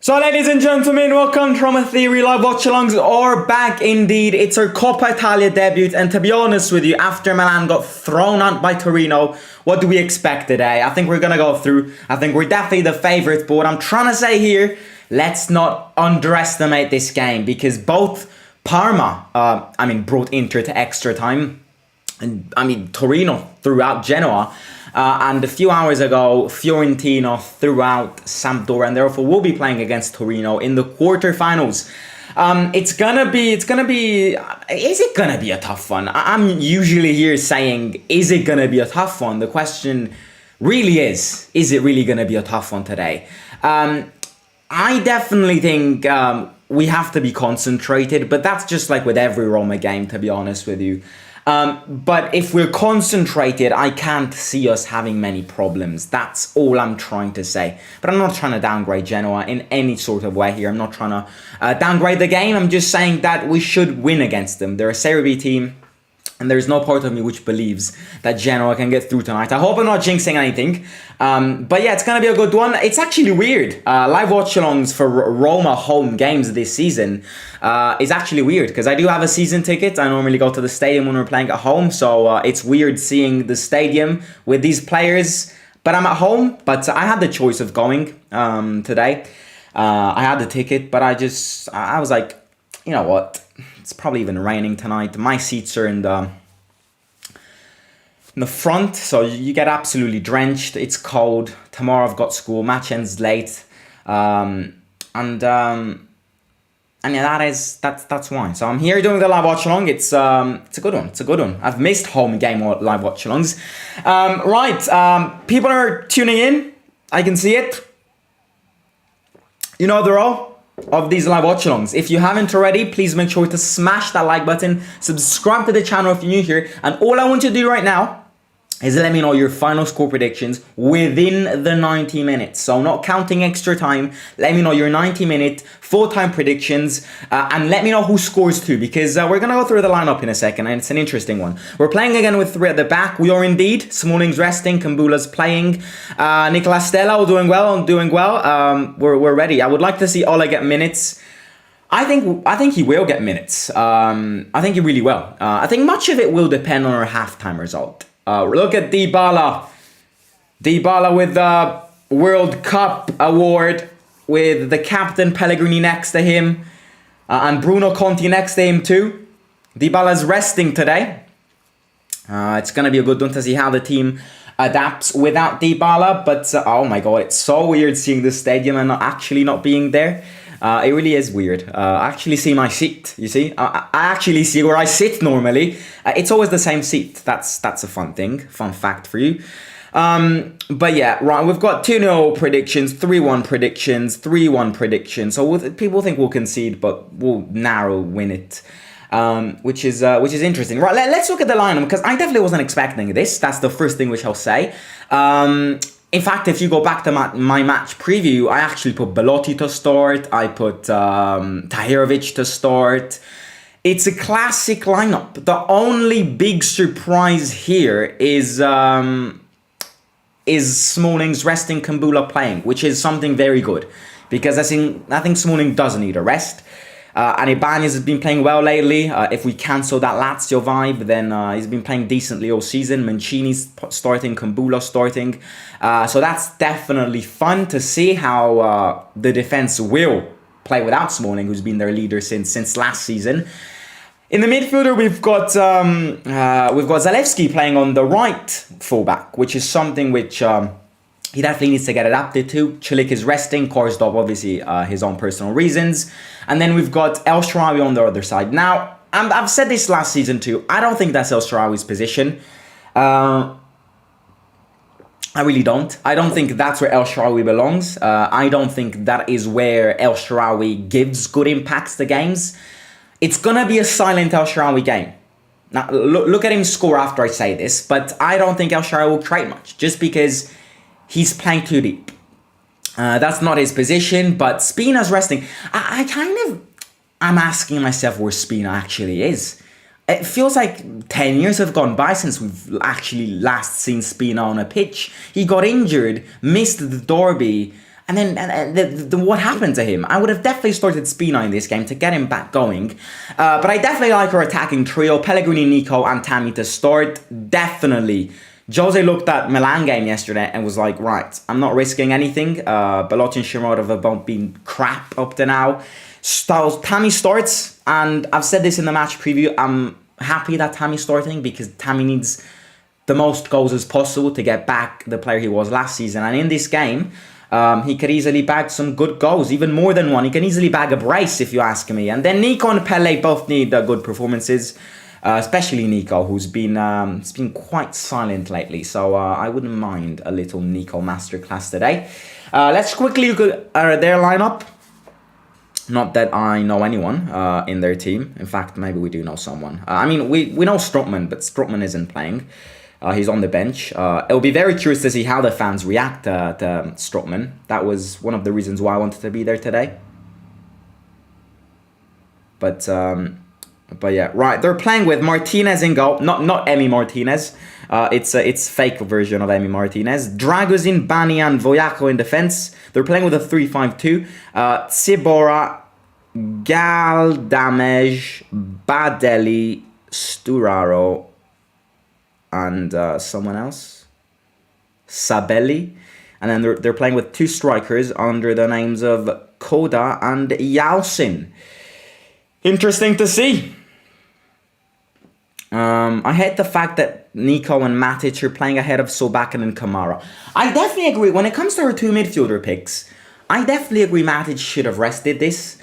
So ladies and gentlemen, welcome to Roma Theory Live Watchalongs are back indeed. It's our Coppa Italia debut, and to be honest with you, after Milan got thrown out by Torino, what do we expect today? I think we're gonna go through. I think we're definitely the favourites, but what I'm trying to say here, let's not underestimate this game, because both Parma, brought Inter to extra time, and Torino threw out Genoa. And a few hours ago, Fiorentina threw out Sampdoria, and therefore will be playing against Torino in the quarterfinals. Is it gonna be a tough one? I'm usually here saying, is it gonna be a tough one? The question really is it really gonna be a tough one today? I definitely think we have to be concentrated, but that's just like with every Roma game, to be honest with you. But if we're concentrated, I can't see us having many problems. That's all I'm trying to say. But I'm not trying to downgrade Genoa in any sort of way here. I'm not trying to downgrade the game. I'm just saying that we should win against them. They're a Serie B team, and there's no part of me which believes that Genoa can get through tonight. I hope I'm not jinxing anything. But yeah, it's going to be a good one. It's actually weird. Live watch-alongs for Roma home games this season is actually weird, because I do have a season ticket. I normally go to the stadium when we're playing at home. So it's weird seeing the stadium with these players. But I'm at home. But I had the choice of going today. I had the ticket, but I was like, you know what? It's probably even raining tonight. My seats are in the front, so you get absolutely drenched. It's cold. Tomorrow I've got school. Match ends late, and yeah, that's why. So I'm here doing the live watch along. It's a good one. It's a good one. I've missed home game live watch alongs. People are tuning in. I can see it. You know the role of these live watch-alongs. If you haven't already, please make sure to smash that like button, subscribe to the channel if you're new here, and all I want you to do right now is let me know your final score predictions within the 90 minutes. So not counting extra time. Let me know your 90-minute full-time predictions, and let me know who scores too, because we're going to go through the lineup in a second, and it's an interesting one. We're playing again with three at the back. We are indeed. Smalling's resting. Kambula's playing. Nicola Stella doing well. We're ready. I would like to see Ola get minutes. I think he will get minutes. I think he really will. I think much of it will depend on our halftime result. Look at Dybala. Dybala with the World Cup award, with the captain Pellegrini next to him, and Bruno Conti next to him too. Dybala's resting today. It's going to be a good one to see how the team adapts without Dybala. But oh my god, it's so weird seeing the stadium and not being there. It really is weird. I actually see my seat, you see? I actually see where I sit normally. It's always the same seat. That's a fun fact for you. But yeah, right, we've got 2-0 predictions, 3-1 predictions, 3-1 predictions. So people think we'll concede, but we'll narrow win it. Which is interesting. Right, let's look at the lineup, because I definitely wasn't expecting this. That's the first thing which I'll say. In fact, if you go back to my match preview, I actually put Belotti to start. I put Tahirovic to start. It's a classic lineup. The only big surprise here is Smalling's resting, Kambula playing, which is something very good, because I think Smalling doesn't need a rest. And Ibanez has been playing well lately. If we cancel that Lazio vibe, then he's been playing decently all season. Mancini's starting, Kambula starting. So that's definitely fun to see how the defense will play without Smalling, who's been their leader since last season. In the midfielder, we've got Zalewski playing on the right fullback, which is something which he definitely needs to get adapted to. Celik is resting. Korsdorp, obviously, his own personal reasons. And then we've got El Shaarawy on the other side. Now, I've said this last season too. I don't think that's El Shaarawy's position. I really don't. I don't think that's where El Shaarawy belongs. I don't think that is where El Shaarawy gives good impacts to games. It's going to be a silent El Shaarawy game. Now, look at him score after I say this. But I don't think El Shaarawy will create much, just because he's playing too deep. That's not his position, but Spina's resting. I'm asking myself where Spina actually is. It feels like 10 years have gone by since we've actually last seen Spina on a pitch. He got injured, missed the derby, And then what happened to him? I would have definitely started Spina in this game to get him back going. But I definitely like our attacking trio. Pellegrini, Nico, and Tammy to start. Definitely. Jose looked at Milan game yesterday and was like, right, I'm not risking anything. Belotti and Shimoda have both been crap up to now. Tammy starts, and I've said this in the match preview. I'm happy that Tammy's starting because Tammy needs the most goals as possible to get back the player he was last season. And in this game, he could easily bag some good goals, even more than one. He can easily bag a brace, if you ask me. And then Nico and Pele both need good performances, especially Nico, who's been quite silent lately. So I wouldn't mind a little Nico masterclass today. Let's quickly look at their lineup. Not that I know anyone in their team. In fact, maybe we do know someone. I mean, we know Strootman, but Strootman isn't playing. He's on the bench. It'll be very curious to see how the fans react to Strootman. That was one of the reasons why I wanted to be there today. But yeah, right. They're playing with Martinez in goal. Not Emi Martinez. It's fake version of Emi Martinez. Dragozin, Bani, and Voyako in defense. They're playing with a 3-5-2. Tsibora, Galdamej, Badeli, Sturaro, and someone else, Sabelli. And then they're playing with two strikers under the names of Koda and Yausin. Interesting to see. I hate the fact that Nico and Matic are playing ahead of Sobakin and Kamara. I definitely agree. When it comes to our two midfielder picks, I definitely agree Matic should have rested this.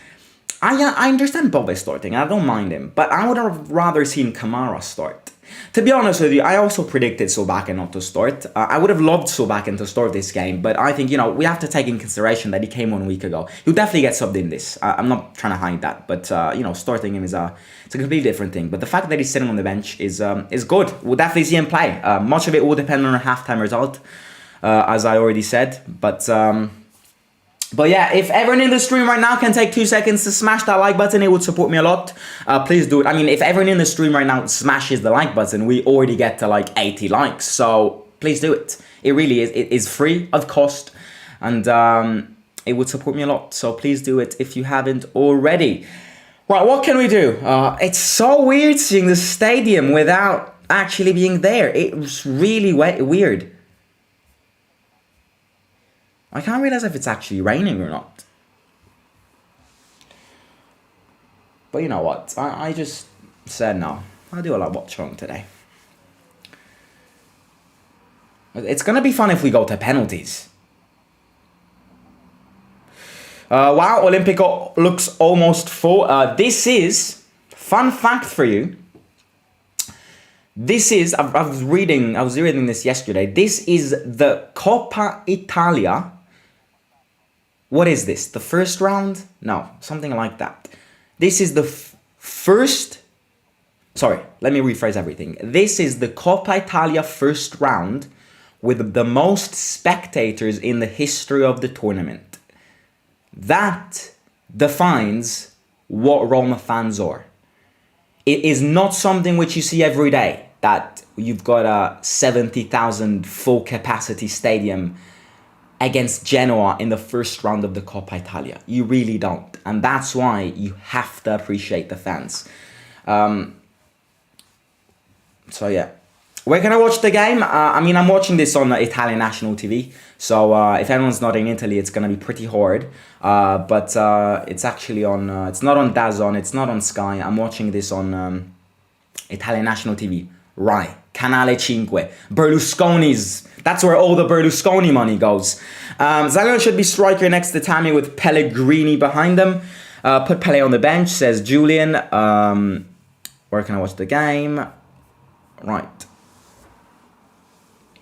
I understand Bobe starting. I don't mind him. But I would have rather seen Kamara start. To be honest with you, I also predicted Sobakin not to start. I would have loved Sobakin to start this game, but I think, we have to take in consideration that he came 1 week ago. He'll definitely get subbed in this. I'm not trying to hide that, but, starting him it's a completely different thing. But the fact that he's sitting on the bench is good. We'll definitely see him play. Much of it will depend on a halftime result, as I already said. But yeah, if everyone in the stream right now can take 2 seconds to smash that like button, it would support me a lot. Please do it. I mean, if everyone in the stream right now smashes the like button, we already get to like 80 likes. So please do it. It really is. It is free of cost. And it would support me a lot. So please do it if you haven't already. Right, what can we do? It's so weird seeing the stadium without actually being there. It's really weird. I can't realize if it's actually raining or not. But you know what? I just said no. I'll do a lot of Watchalong today. It's going to be fun if we go to penalties. Wow, Olympico looks almost full. This is, fun fact for you. This is, I was reading this yesterday. This is the Coppa Italia. What is this? The first round? No, something like that. This is the first... Sorry, let me rephrase everything. This is the Coppa Italia first round with the most spectators in the history of the tournament. That defines what Roma fans are. It is not something which you see every day, that you've got a 70,000 full capacity stadium against Genoa in the first round of the Coppa Italia. You really don't. And that's why you have to appreciate the fans. So yeah. Where can I watch the game? I mean, I'm watching this on Italian national TV. So if anyone's not in Italy, it's going to be pretty hard. But it's actually on... it's not on DAZN. It's not on Sky. I'm watching this on Italian national TV. Rai. Canale 5. Berlusconi's... That's where all the Berlusconi money goes. Zaglio should be striker next to Tammy with Pellegrini behind them. Put Pele on the bench, says Julian. Where can I watch the game? Right.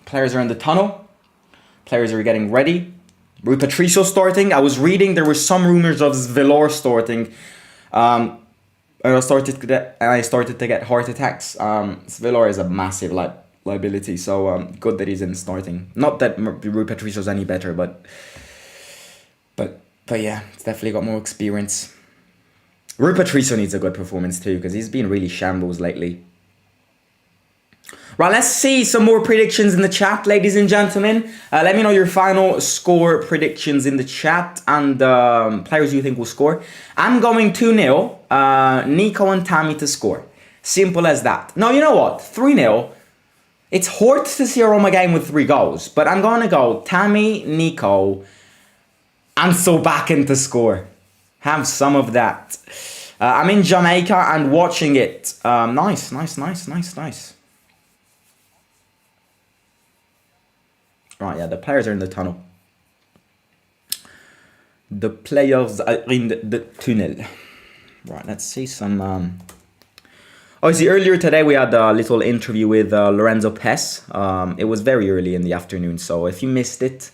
Players are in the tunnel. Players are getting ready. Rui Patricio starting. I was reading there were some rumors of Svelor starting. And I started to get heart attacks. Svelor is a massive liability, so good that he's in starting. Not that Rui Patricio's any better, but yeah, it's definitely got more experience. Rui Patricio needs a good performance too, because he's been really shambles lately. Right, let's see some more predictions in the chat, ladies and gentlemen. Let me know your final score predictions in the chat and players you think will score. I'm going 2-0, Nico and Tammy to score. Simple as that. No, you know what? 3-0. It's hard to see a Roma game with 3 goals, but I'm going to go Tammy, Nico, and Sobakin to score. Have some of that. I'm in Jamaica and watching it. Nice. Right, yeah, the players are in the tunnel. The players are in the tunnel. Right, let's see some... Oh, see, earlier today we had a little interview with Lorenzo Pes. It was very early in the afternoon, so if you missed it,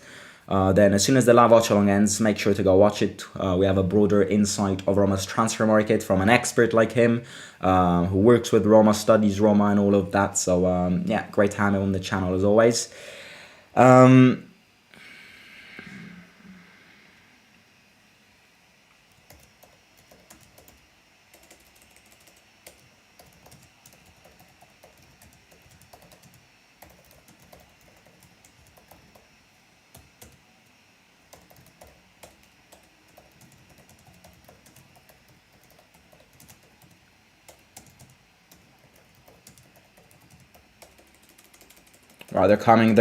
then as soon as the live Watchalong ends, make sure to go watch it. We have a broader insight of Roma's transfer market from an expert like him, who works with Roma, studies Roma and all of that. So, yeah, great time on the channel as always. Right, they're coming.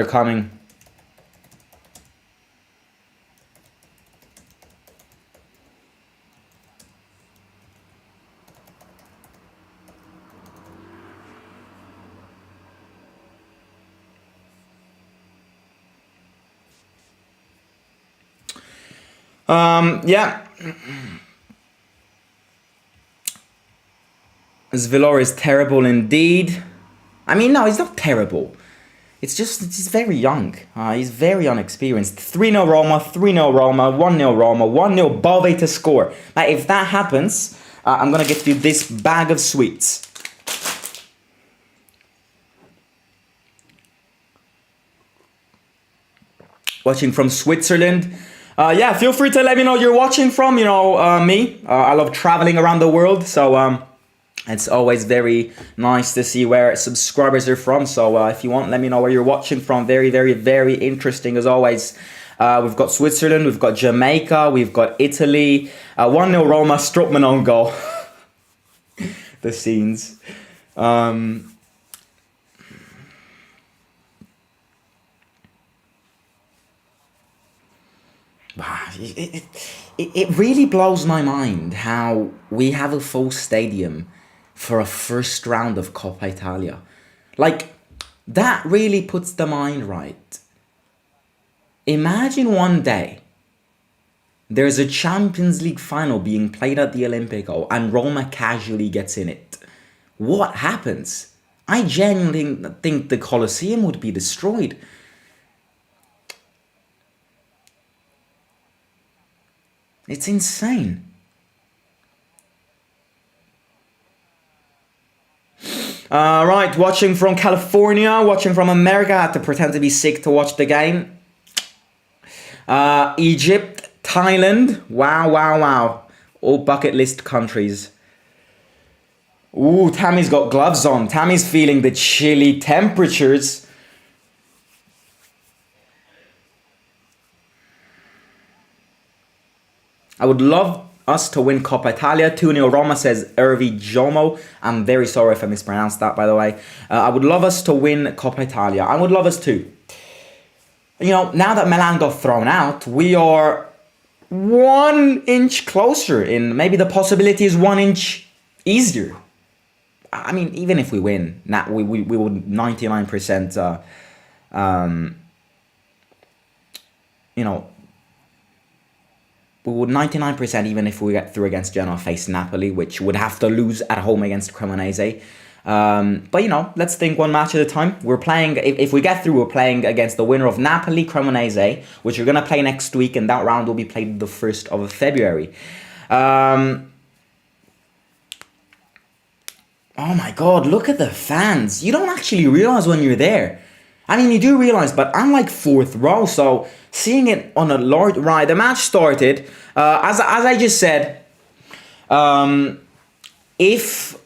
Yeah. Zvilor is terrible indeed. I mean, no, he's not terrible. It's just, he's very young. He's very unexperienced. 3-0 Roma, 3-0 Roma, 1-0 Roma, 1-0 Bove to score. Now, if that happens, I'm going to get you this bag of sweets. Watching from Switzerland. Yeah, feel free to let me know you're watching from, you know, me. I love traveling around the world, so... it's always very nice to see where subscribers are from. So if you want, let me know where you're watching from. Very, very, very interesting as always. We've got Switzerland, we've got Jamaica, we've got Italy. 1-0 Roma, Strootman on goal. The scenes. It really blows my mind how we have a full stadium for a first round of Coppa Italia. Like, that really puts the mind right. Imagine one day there's a Champions League final being played at the Olimpico and Roma casually gets in it. What happens? I genuinely think the Colosseum would be destroyed. It's insane. Right, watching from California, watching from America. I had to pretend to be sick to watch the game. Egypt, Thailand. Wow. All bucket list countries. Ooh, Tammy's got gloves on. Tammy's feeling the chilly temperatures. I would love us to win Coppa Italia. 2-0 Roma, says Ervi Jomo. I'm very sorry if I mispronounced that, by the way. I would love us to win Coppa Italia. I would love us to. You know, now that Milan got thrown out, we are 1 inch closer in maybe the possibility is 1 inch easier. I mean, even if we win, we would 99%, you know, we would 99% even if we get through against Genoa face Napoli, which would have to lose at home against Cremonese. But, you know, let's think one match at a time. We're playing, if we get through, we're playing against the winner of Napoli, Cremonese, which we're going to play next week, and that round will be played the 1st of February. Oh my God, look at the fans. You don't actually realize when you're there. I mean, you do realize, but I'm like 4th row, so seeing it on a large... Right, the match started. As I just said, if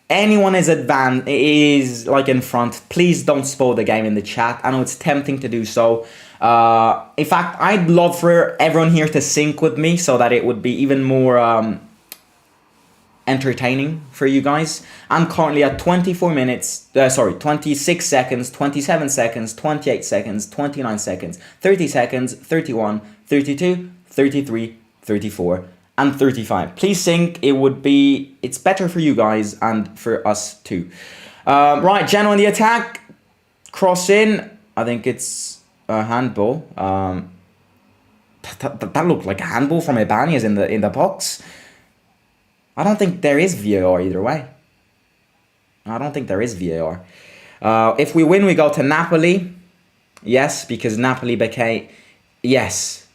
anyone is like in front, please don't spoil the game in the chat. I know it's tempting to do so. In fact, I'd love for everyone here to sync with me so that it would be even more entertaining for you guys. I'm currently at 24 minutes, 26 seconds, 27 seconds, 28 seconds, 29 seconds, 30 seconds, 31, 32, 33, 34, and 35. Please sync. It's better for you guys and for us too. Right, Genoa in the attack. Cross in. I think it's a handball. That looked like a handball from Ibanez in the box. I don't think there is VAR either way. I don't think there is VAR. If we win, we go to Napoli. Yes, because Napoli became... Yes,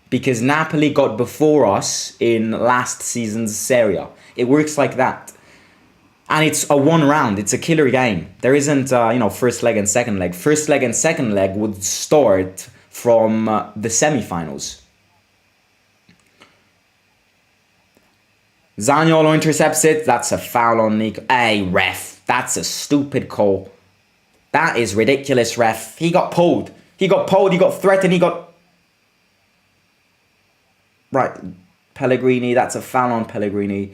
because Napoli got before us in last season's Serie A. It works like that. And it's a one round. It's a killer game. There isn't, first leg and second leg. First leg and second leg would start from the semi-finals. Zaniolo intercepts it. That's a foul on Nico. Hey, ref. That's a stupid call. That is ridiculous, ref. He got pulled. He got threatened, Right. Pellegrini. That's a foul on Pellegrini.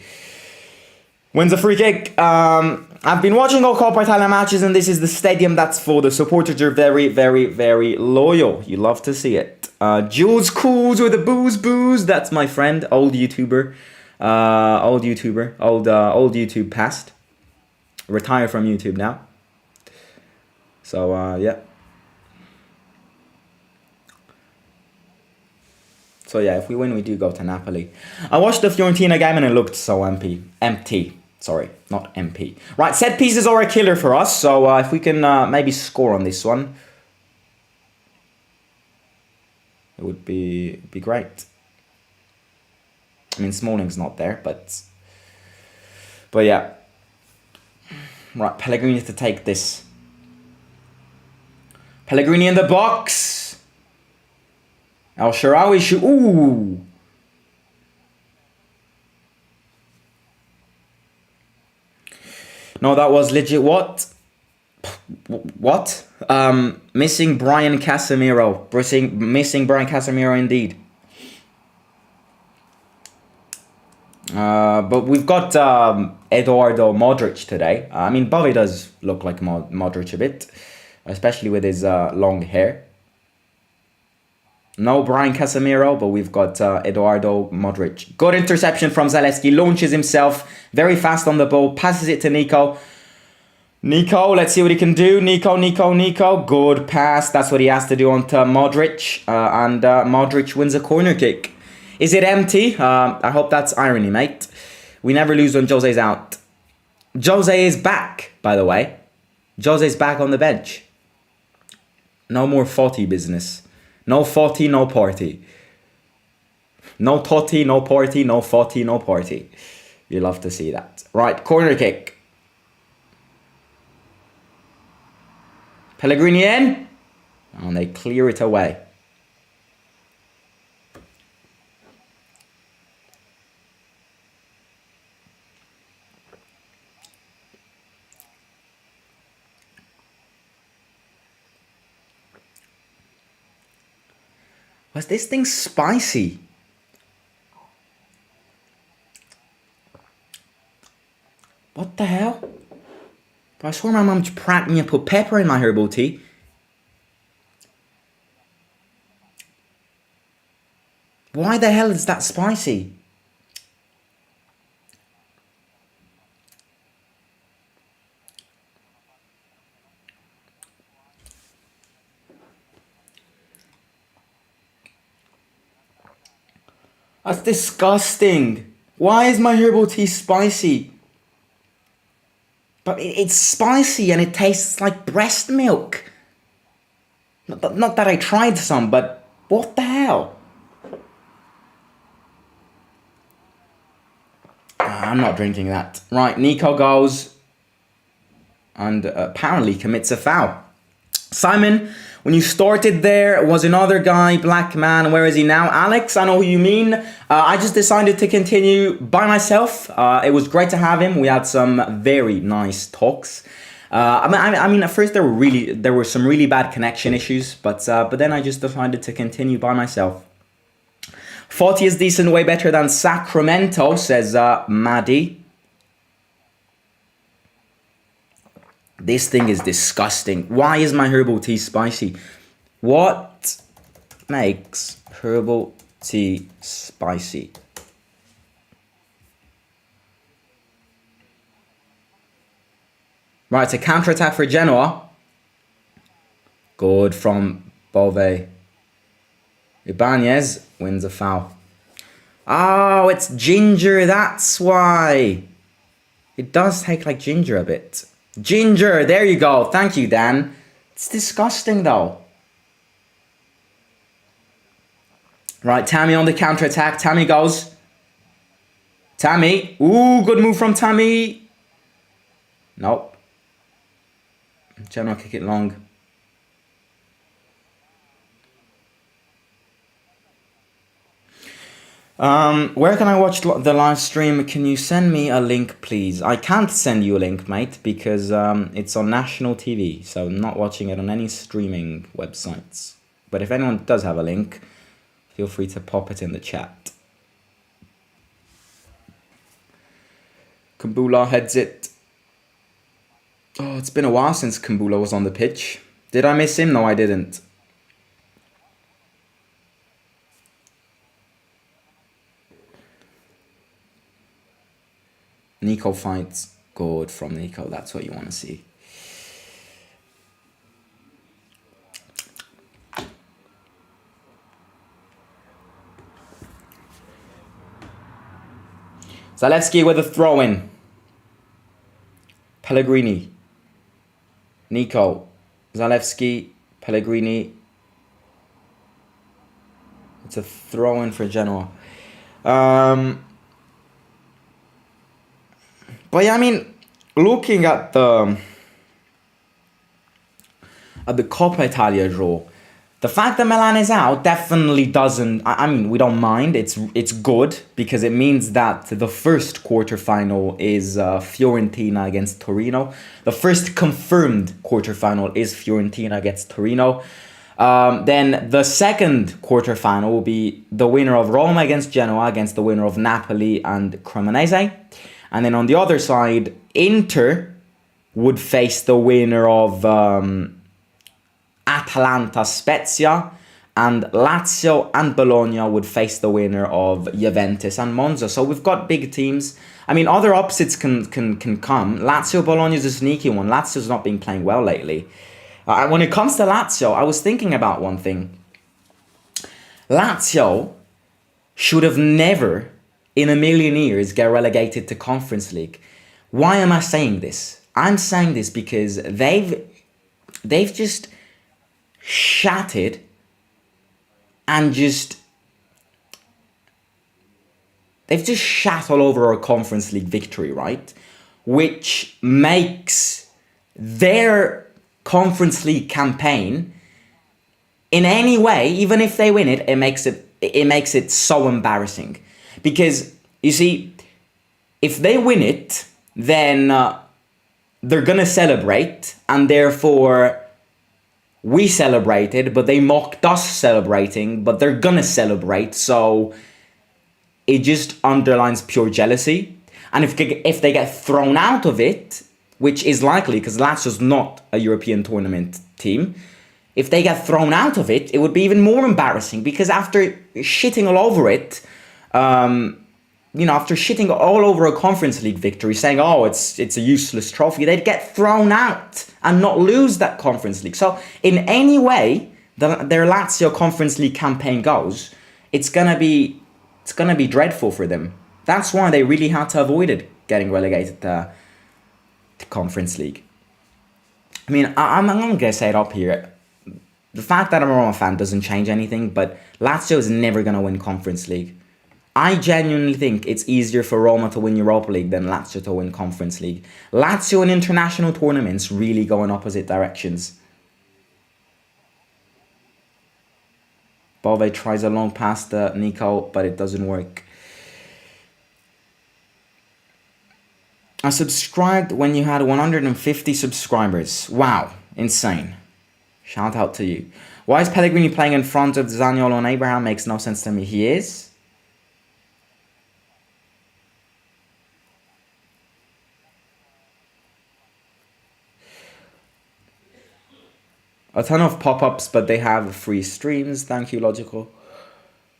Wins a free kick. I've been watching all Coppa Italia matches, and this is the stadium that's for the supporters. Are very, very, very loyal. You love to see it. Jules Cools with the booze. That's my friend, old YouTuber. Old YouTube past. Retired from YouTube now. So, yeah. So, yeah, if we win, we do go to Napoli. I watched the Fiorentina game and it looked so empty. Sorry, not MP. Right, set pieces are a killer for us. So, if we can maybe score on this one, it would be great. I mean, Smalling's not there, but yeah. Right, Pellegrini to take this. Pellegrini in the box. El Shaarawy shoot. Ooh. No, that was legit. What? Missing Brian Casemiro. Missing Brian Casemiro indeed. But we've got Eduardo Modric today. I mean, Bobby does look like Modric a bit, especially with his long hair. No Brian Casemiro, but we've got Eduardo Modric. Good interception from Zalewski. Launches himself. Very fast on the ball. Passes it to Nico. Nico, let's see what he can do. Nico. Good pass. That's what he has to do onto Modric. And Modric wins a corner kick. Is it empty? I hope that's irony, mate. We never lose when Jose's out. Jose is back, by the way. Jose's back on the bench. No more Foti business. No Foti, no party. No Totti, no party. No Foti, no party. You love to see that. Right, corner kick. Pellegrini in. And they clear it away. Was this thing spicy? What the hell? But I swear my mum pranked me and put pepper in my herbal tea. Why the hell is that spicy? That's disgusting. Why is my herbal tea spicy? But it's spicy and it tastes like breast milk. Not that I tried some, but what the hell? I'm not drinking that. Right, Nico goes and apparently commits a foul. Simon When you started there, was another guy, black man. Where is he now? Alex, I know who you mean. I just decided to continue by myself. It was great to have him. We had some very nice talks. I mean, at first there were some really bad connection issues, but then I just decided to continue by myself. 40 is decent, way better than Sacramento, says Maddie. This thing is disgusting. Why is my herbal tea spicy? What makes herbal tea spicy? Right, it's a counter-attack for Genoa. Good from Bove. Ibanez wins a foul. Oh, it's ginger, that's why. It does take like ginger a bit. Ginger, there you go. Thank you, Dan. It's disgusting though. Right, Tammy on the counter-attack. Tammy goes. Tammy. Ooh, good move from Tammy. Nope. Genoa kick it long. Where can I watch the live stream? Can you send me a link, please? I can't send you a link, mate, because it's on national TV, so I'm not watching it on any streaming websites. But if anyone does have a link, feel free to pop it in the chat. Kumbula heads it. Oh, it's been a while since Kumbula was on the pitch. Did I miss him? No, I didn't. Nico fights. Good from Nico. That's what you want to see. Zalewski with a throw-in. Pellegrini. Nico. Zalewski. Pellegrini. It's a throw-in for Genoa. But yeah, I mean, looking at the Coppa Italia draw, the fact that Milan is out definitely doesn't. I mean, we don't mind. It's good because it means that the first quarterfinal is Fiorentina against Torino. The first confirmed quarterfinal is Fiorentina against Torino. Then the second quarterfinal will be the winner of Roma against Genoa against the winner of Napoli and Cremonese. And then on the other side, Inter would face the winner of Atalanta Spezia, and Lazio and Bologna would face the winner of Juventus and Monza. So we've got big teams. I mean, other opposites can come. Lazio Bologna is a sneaky one. Lazio's not been playing well lately. When it comes to Lazio, I was thinking about one thing. Lazio should have never in a million years get relegated to Conference League. Why am I saying this? I'm saying this because they've just shattered and they've just shat all over a Conference League victory, right? Which makes their Conference League campaign in any way, even if they win it, it makes it so embarrassing. Because, you see, if they win it, then they're going to celebrate, and therefore we celebrated, but they mocked us celebrating, but they're going to celebrate, so it just underlines pure jealousy. And if they get thrown out of it, which is likely because Lazio's not a European tournament team, if they get thrown out of it, it would be even more embarrassing because after shitting all over it, after shitting all over a Conference League victory, saying, oh, it's a useless trophy, they'd get thrown out and not lose that Conference League. So in any way their Lazio Conference League campaign goes, it's gonna be dreadful for them. That's why they really had to avoid it, getting relegated to Conference League. I mean, I'm gonna say it up here. The fact that I'm a Roma fan doesn't change anything, but Lazio is never gonna win Conference League. I genuinely think it's easier for Roma to win Europa League than Lazio to win Conference League. Lazio in international tournaments really go in opposite directions. Bove tries a long pass to Nico, but it doesn't work. I subscribed when you had 150 subscribers. Wow, insane. Shout out to you. Why is Pellegrini playing in front of Zaniolo and Abraham? Makes no sense to me. He is. A ton of pop-ups, but they have free streams. Thank you, Logical.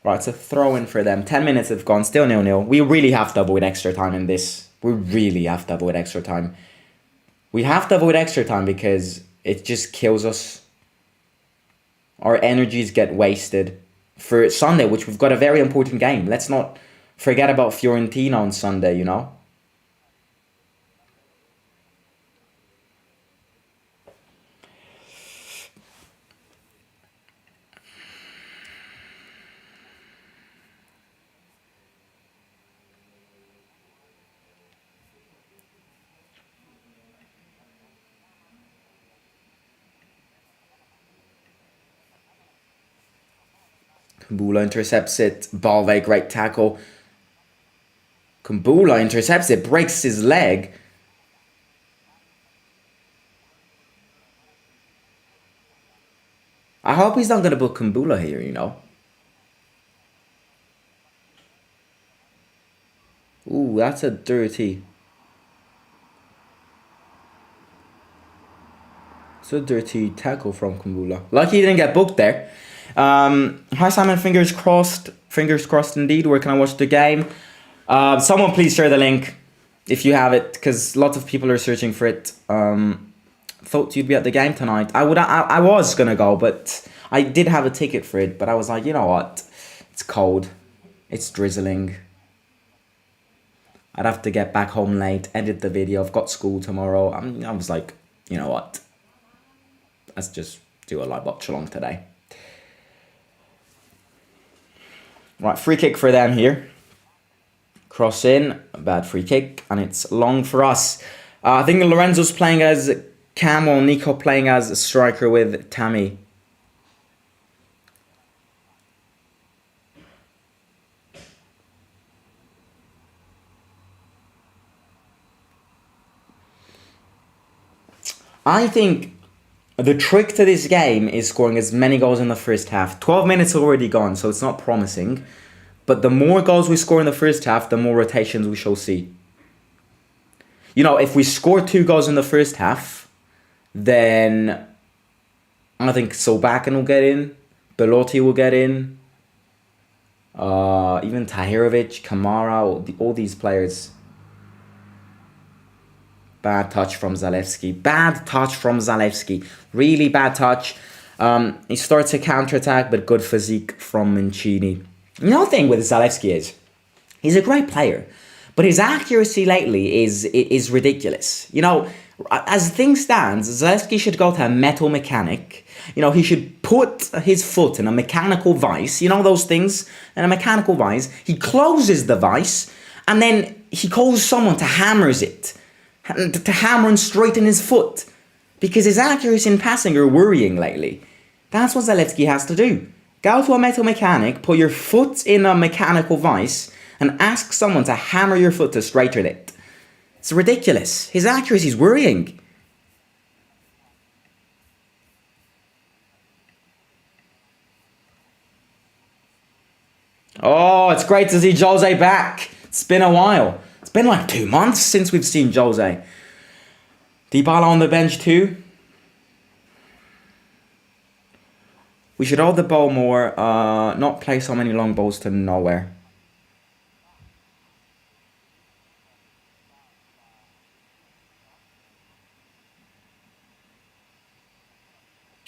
Right, it's a throw-in for them. 10 minutes have gone. Still 0-0. We really have to avoid extra time in this. We really have to avoid extra time. We have to avoid extra time because it just kills us. Our energies get wasted for Sunday, which we've got a very important game. Let's not forget about Fiorentina on Sunday, you know? Kumbula intercepts it. Balve, great tackle. Kumbula intercepts it, breaks his leg. I hope he's not going to put Kumbula here, you know. Ooh, that's a dirty. It's a dirty tackle from Kumbula. Lucky he didn't get booked there. Hi Simon, fingers crossed. Fingers crossed indeed. Where can I watch the game? Someone please share the link if you have it, because lots of people are searching for it. Thought you'd be at the game tonight. I was gonna go, but I did have a ticket for it. But I was like, you know what? It's cold. It's drizzling. I'd have to get back home late, edit the video. I've got school tomorrow. I was like, you know what? Let's just do a live watch-along today. Right, free kick for them here. Cross in, a bad free kick, and it's long for us. I think Lorenzo's playing as Cam, while Nico playing as a striker with Tammy. I think the trick to this game is scoring as many goals in the first half. 12 minutes already gone, so it's not promising. But the more goals we score in the first half, the more rotations we shall see. You know, if we score 2 goals in the first half, then I think Solbakken will get in. Belotti will get in. Even Tahirovic, Kamara, all these players. Bad touch from Zalewski. Bad touch from Zalewski. Really bad touch. He starts a counter-attack, but good physique from Mancini. Another thing with Zalewski is, he's a great player, but his accuracy lately is ridiculous. You know, as things stand, Zalewski should go to a metal mechanic. You know, he should put his foot in a mechanical vice. You know those things? In a mechanical vice. He closes the vice, and then he calls someone to hammers it. To hammer and straighten his foot. Because his accuracy in passing are worrying lately. That's what Zalewski has to do. Go to a metal mechanic, put your foot in a mechanical vice, and ask someone to hammer your foot to straighten it. It's ridiculous. His accuracy is worrying. Oh, it's great to see Jose back. It's been a while. It's been like 2 months since we've seen Jose. Dybala on the bench too. We should hold the ball more, not play so many long balls to nowhere.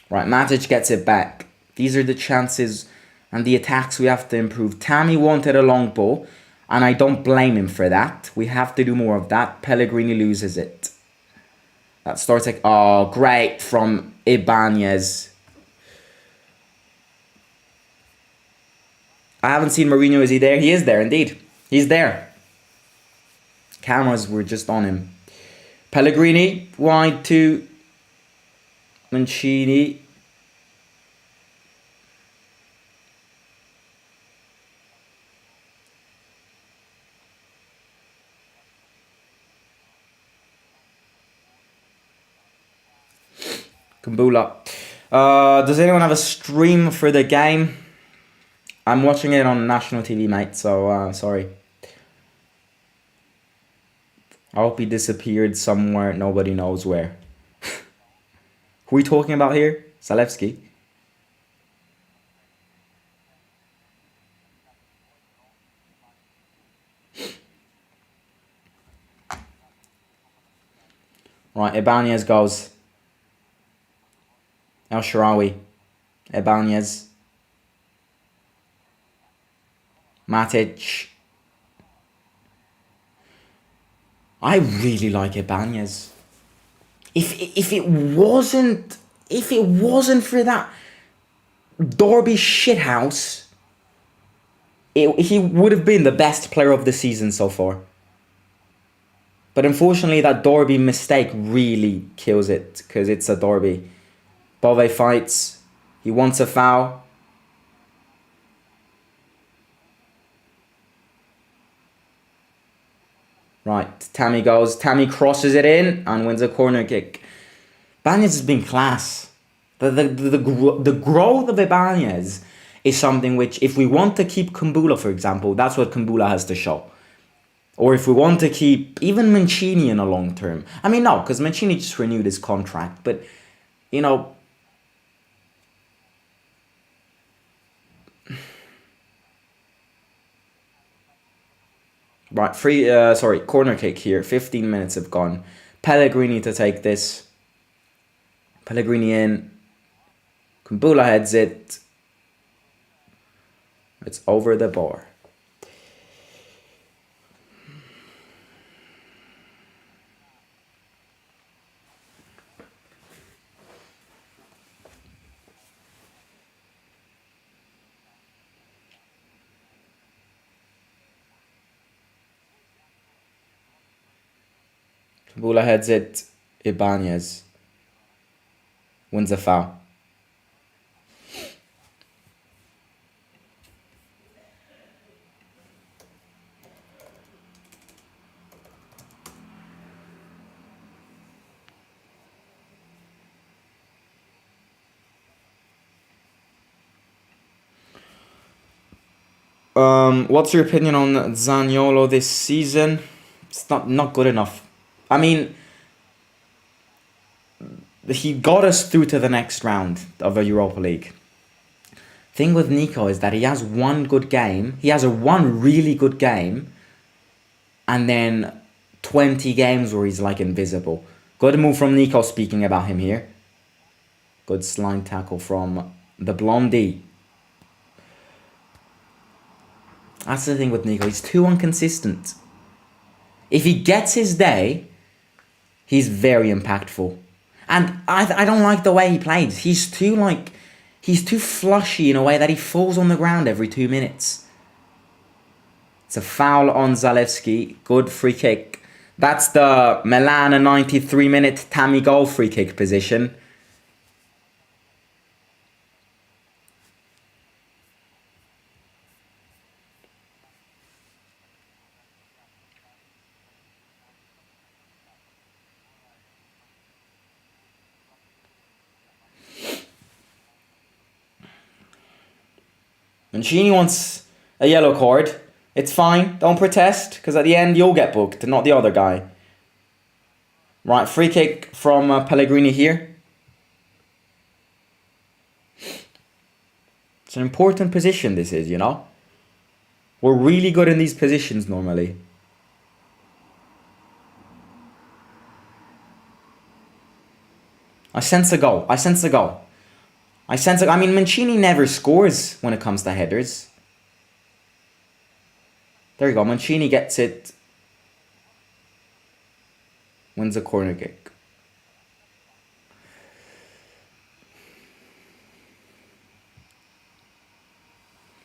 Right, Matic gets it back. These are the chances and the attacks we have to improve. Tammy wanted a long ball, and I don't blame him for that. We have to do more of that. Pellegrini loses it. That starts like, oh, great from Ibanez. I haven't seen Mourinho. Is he there? He is there, indeed. He's there. Cameras were just on him. Pellegrini, wide to Mancini. Kumbula. Does anyone have a stream for the game? I'm watching it on national TV, mate, so sorry. I hope he disappeared somewhere nobody knows where. Who are we talking about here? Zalewski? Right, Ibanez goes. El Shaarawy. Ibanez. Matic. I really like Ibanez. If it wasn't for that Derby shithouse, he would have been the best player of the season so far. But unfortunately, that Derby mistake really kills it because it's a Derby. Bove fights. He wants a foul. Right, Tammy goes. Tammy crosses it in and wins a corner kick. Ibanez has been class. The growth of Ibanez is something which, if we want to keep Kumbula, for example, that's what Kumbula has to show. Or if we want to keep even Mancini in a long term. I mean, no, because Mancini just renewed his contract. But, you know... Right, corner kick here. 15 minutes have gone. Pellegrini to take this. Pellegrini in. Kumbula heads it. It's over the bar. Kumbula heads it. Ibanez wins a foul. What's your opinion on Zaniolo this season? It's not good enough. I mean, he got us through to the next round of a Europa League. Thing with Nico is that he has one good game. He has one really good game. And then 20 games where he's like invisible. Good move from Nico, speaking about him here. Good slime tackle from the Blondie. That's the thing with Nico. He's too inconsistent. If he gets his day, he's very impactful. And I don't like the way he plays. He's too flushy in a way that he falls on the ground every 2 minutes. It's a foul on Zalewski. Good free kick. That's the Milan 93-minute Tammy goal free kick position. Mancini wants a yellow card. It's fine. Don't protest, because at the end you'll get booked, not the other guy. Right, free kick from Pellegrini here. It's an important position, this is, you know. We're really good in these positions normally. I sense a goal. I mean, Mancini never scores when it comes to headers. There you go. Mancini gets it. Wins a corner kick.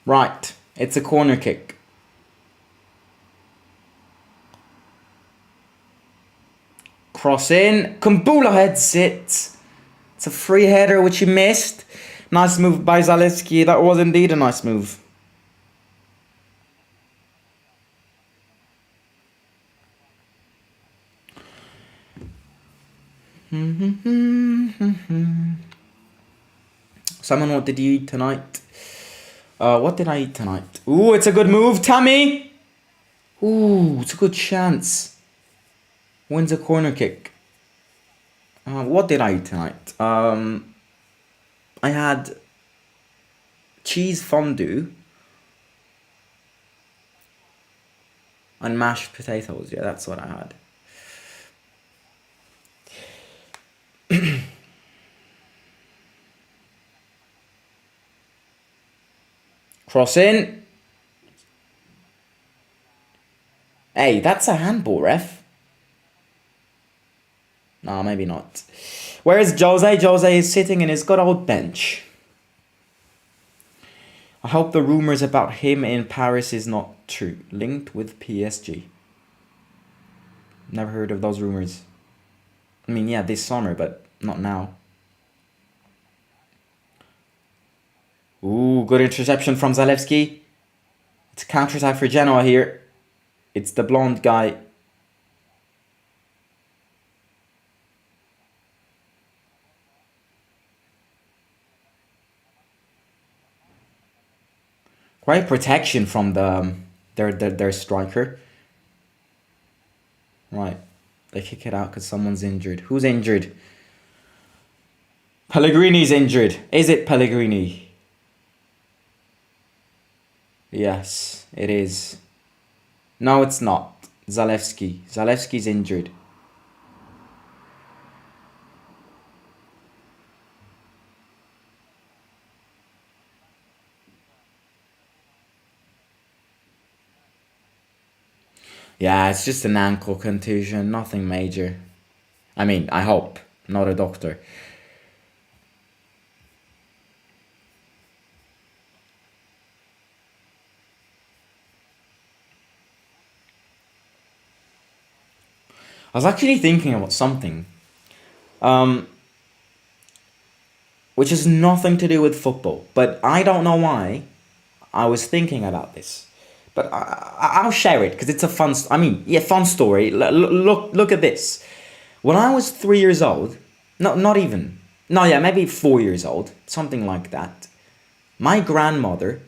Right. It's a corner kick. Cross in. Kumbula heads it. It's a free header which he missed. Nice move by Zalewski. That was indeed a nice move. Simon, what did you eat tonight? What did I eat tonight? Ooh, it's a good move, Tammy! Ooh, it's a good chance. Wins a corner kick. What did I eat tonight? I had cheese fondue and mashed potatoes. Yeah, that's what I had. Cross in. Hey, that's a handball, ref. No, maybe not. Where is Jose? Jose is sitting in his good old bench. I hope the rumors about him in Paris is not true. Linked with PSG. Never heard of those rumors. I mean, yeah, this summer, but not now. Ooh, good interception from Zalewski. It's a counter-attack for Genoa here. It's the blonde guy. Great protection from their striker. Right. They kick it out because someone's injured. Who's injured? Pellegrini's injured. Is it Pellegrini? Yes, it is. No, it's not. Zalewski. Zalewski's injured. Yeah, it's just an ankle contusion, nothing major. I mean, I hope. Not a doctor. I was actually thinking about something. Which has nothing to do with football. But I don't know why I was thinking about this. But I'll share it because it's a fun. Fun story. Look at this. When I was 3 years old, not even. No, yeah, maybe 4 years old, something like that. My grandmother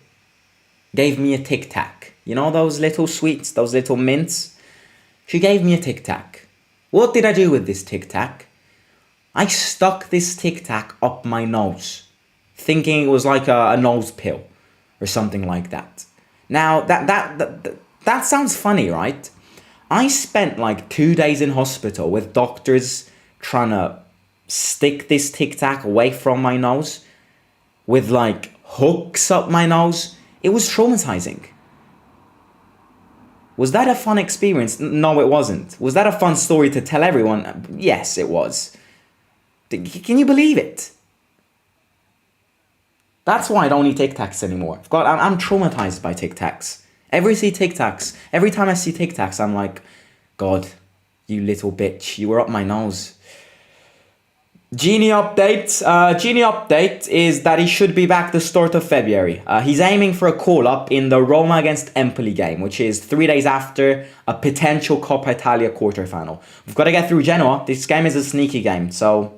gave me a Tic Tac. You know those little sweets, those little mints. She gave me a Tic Tac. What did I do with this Tic Tac? I stuck this Tic Tac up my nose, thinking it was like a nose pill or something like that. Now, that sounds funny, right? I spent like 2 days in hospital with doctors trying to stick this Tic Tac away from my nose with like hooks up my nose. It was traumatizing. Was that a fun experience? No, it wasn't. Was that a fun story to tell everyone? Yes, it was. Can you believe it? That's why I don't eat Tic Tacs anymore. I'm traumatized by Tic Tacs. Every time I see Tic Tacs, I'm like, God, you little bitch, you were up my nose. Genie update. Genie update is that he should be back the start of February. He's aiming for a call-up in the Roma against Empoli game, which is 3 days after a potential Coppa Italia quarterfinal. We've got to get through Genoa. This game is a sneaky game, so...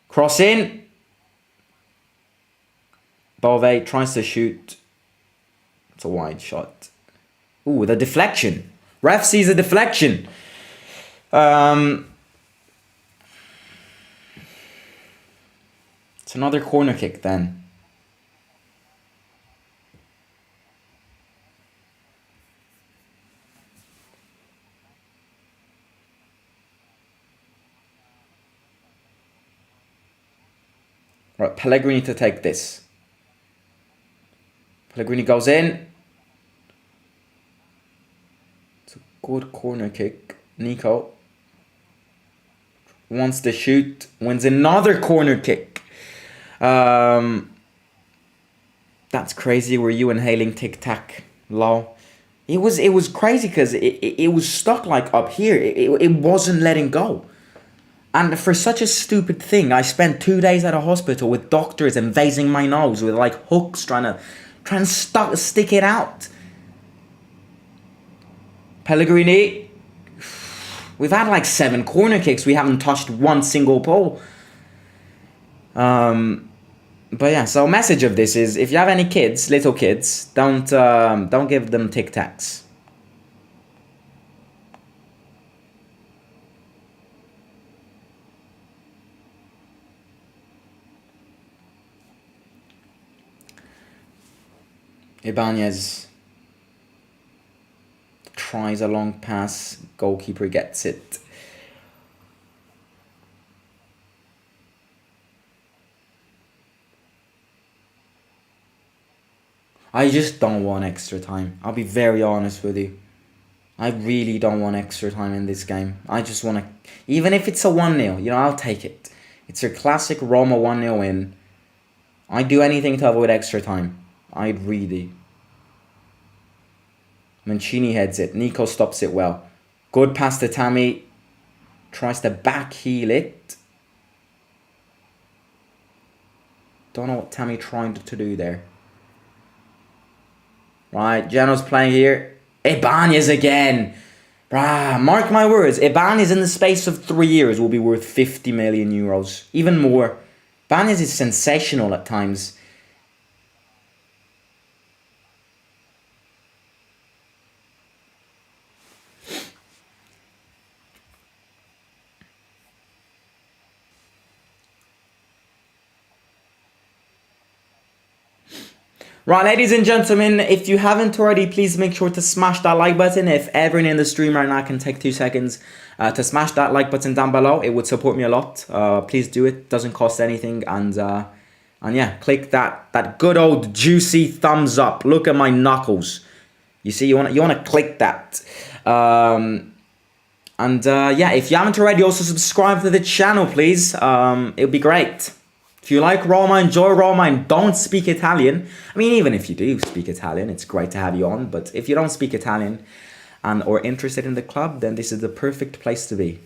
Cross in. Bove tries to shoot. It's a wide shot. Ooh, the deflection. Ref sees a deflection. It's another corner kick then. Right, Pellegrini to take this. Pellegrini goes in. It's a good corner kick. Nico wants to shoot. Wins another corner kick. That's crazy. Were you inhaling Tic Tac? Lol. It was crazy because it was stuck like up here. It wasn't letting go. And for such a stupid thing, I spent 2 days at a hospital with doctors invading my nose with like hooks trying to stick it out. Pellegrini. We've had like 7 corner kicks. We haven't touched one single pole. But yeah, so message of this is, if you have any kids, little kids, don't give them Tic Tacs. Ibanez tries a long pass, goalkeeper gets it. I just don't want extra time. I'll be very honest with you. I really don't want extra time in this game. I just want to... Even if it's a 1-0, I'll take it. It's your classic Roma 1-0 win. I'd do anything to avoid extra time. I'd really. Mancini heads it. Nico stops it well. Good pass to Tammy. Tries to back heel it. Don't know what Tammy trying to do there. Right, Genoa's playing here. Ibanez again. Mark my words. Ibanez in the space of 3 years will be worth 50 million euros. Even more. Ibanez is sensational at times. Right, ladies and gentlemen, if you haven't already, please make sure to smash that like button. If everyone in the stream right now can take 2 seconds to smash that like button down below, it would support me a lot. Please do it. Doesn't cost anything. And yeah, click that good old juicy thumbs up. Look at my knuckles. You see, you want to click that. Yeah, if you haven't already, also subscribe to the channel, please. It would be great. If you like Roma, enjoy Roma, and don't speak Italian, I mean, even if you do speak Italian, it's great to have you on, but if you don't speak Italian or interested in the club, then this is the perfect place to be.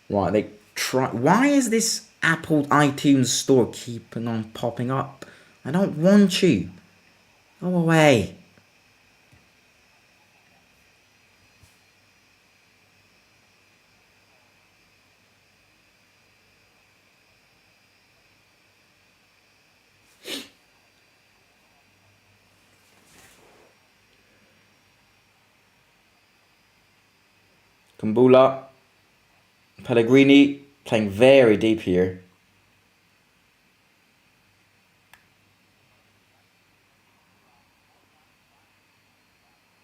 Right, they try. Why is this Apple iTunes store keeping on popping up? I don't want you. Go away. Kumbula, Pellegrini playing very deep here.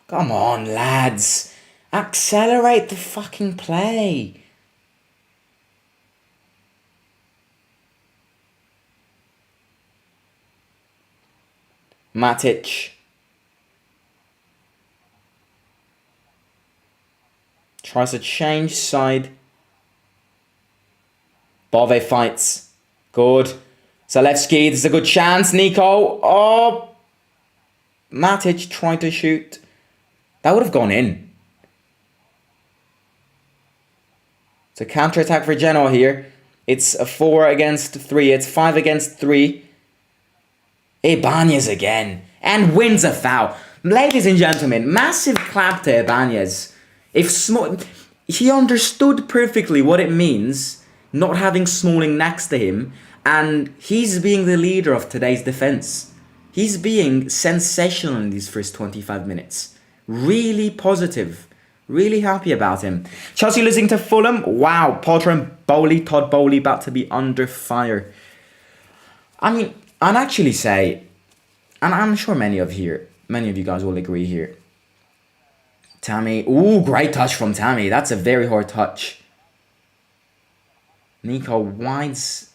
Come on, lads. Accelerate the fucking play. Matic. Tries to change side. Bove fights. Good. Zalewski, this is a good chance. Nico. Oh. Matic trying to shoot. That would have gone in. It's a counter-attack for Genoa here. It's a 4 against 3. It's 5 against 3. Ibanez again. And wins a foul. Ladies and gentlemen, massive clap to Ibanez. He understood perfectly what it means not having Smalling next to him, and he's being the leader of today's defense. He's being sensational in these first 25 minutes. Really positive. Really happy about him. Chelsea losing to Fulham. Wow, Potter and Bowley, Todd Bowley about to be under fire. I mean, I'd actually say, and I'm sure many of you guys will agree here, Tammy. Ooh, great touch from Tammy. That's a very hard touch. Nico winds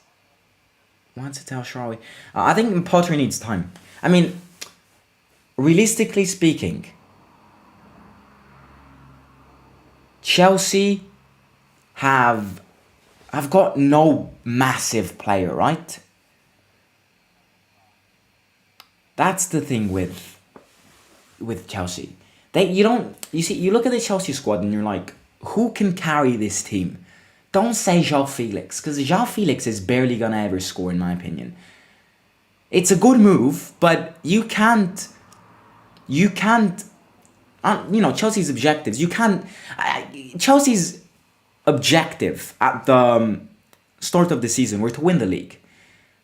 it to El Shaarawy. I think Potter needs time. I mean, realistically speaking, Chelsea have got no massive player, right? That's the thing with Chelsea. You look at the Chelsea squad and you're like, who can carry this team? Don't say João Felix, because João Felix is barely gonna ever score, in my opinion. It's a good move, but you can't Chelsea's objectives. You can't. Chelsea's objective at the start of the season were to win the league.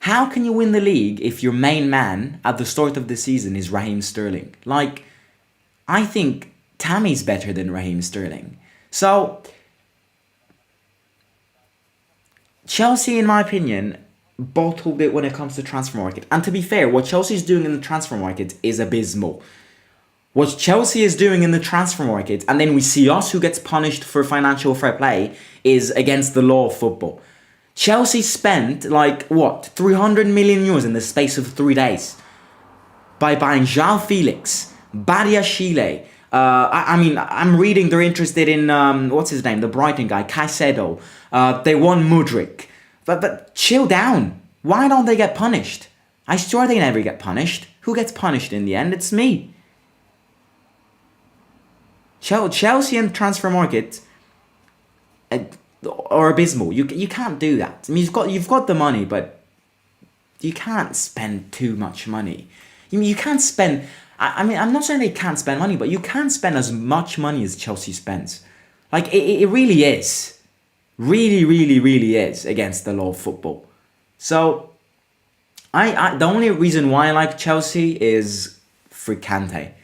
How can you win the league if your main man at the start of the season is Raheem Sterling? Like, I think Tammy's better than Raheem Sterling. So, Chelsea, in my opinion, bottled it when it comes to transfer market. And to be fair, what Chelsea's doing in the transfer market is abysmal. What Chelsea is doing in the transfer market, and then we see us who gets punished for financial fair play, is against the law of football. Chelsea spent, 300 million euros in the space of 3 days by buying João Felix, Badiashile. I'm reading they're interested in, what's his name, the Brighton guy, Caicedo. They won Mudryk. But chill down. Why don't they get punished? I swear they never get punished. Who gets punished in the end? It's me. Chelsea and transfer market are abysmal. You can't do that. I mean, you've got the money, but you can't spend too much money. You can't spend. I'm not saying they can't spend money, but you can't spend as much money as Chelsea spends. Like it really is, really, really, really is against the law of football. So, the only reason why I like Chelsea is for Kante.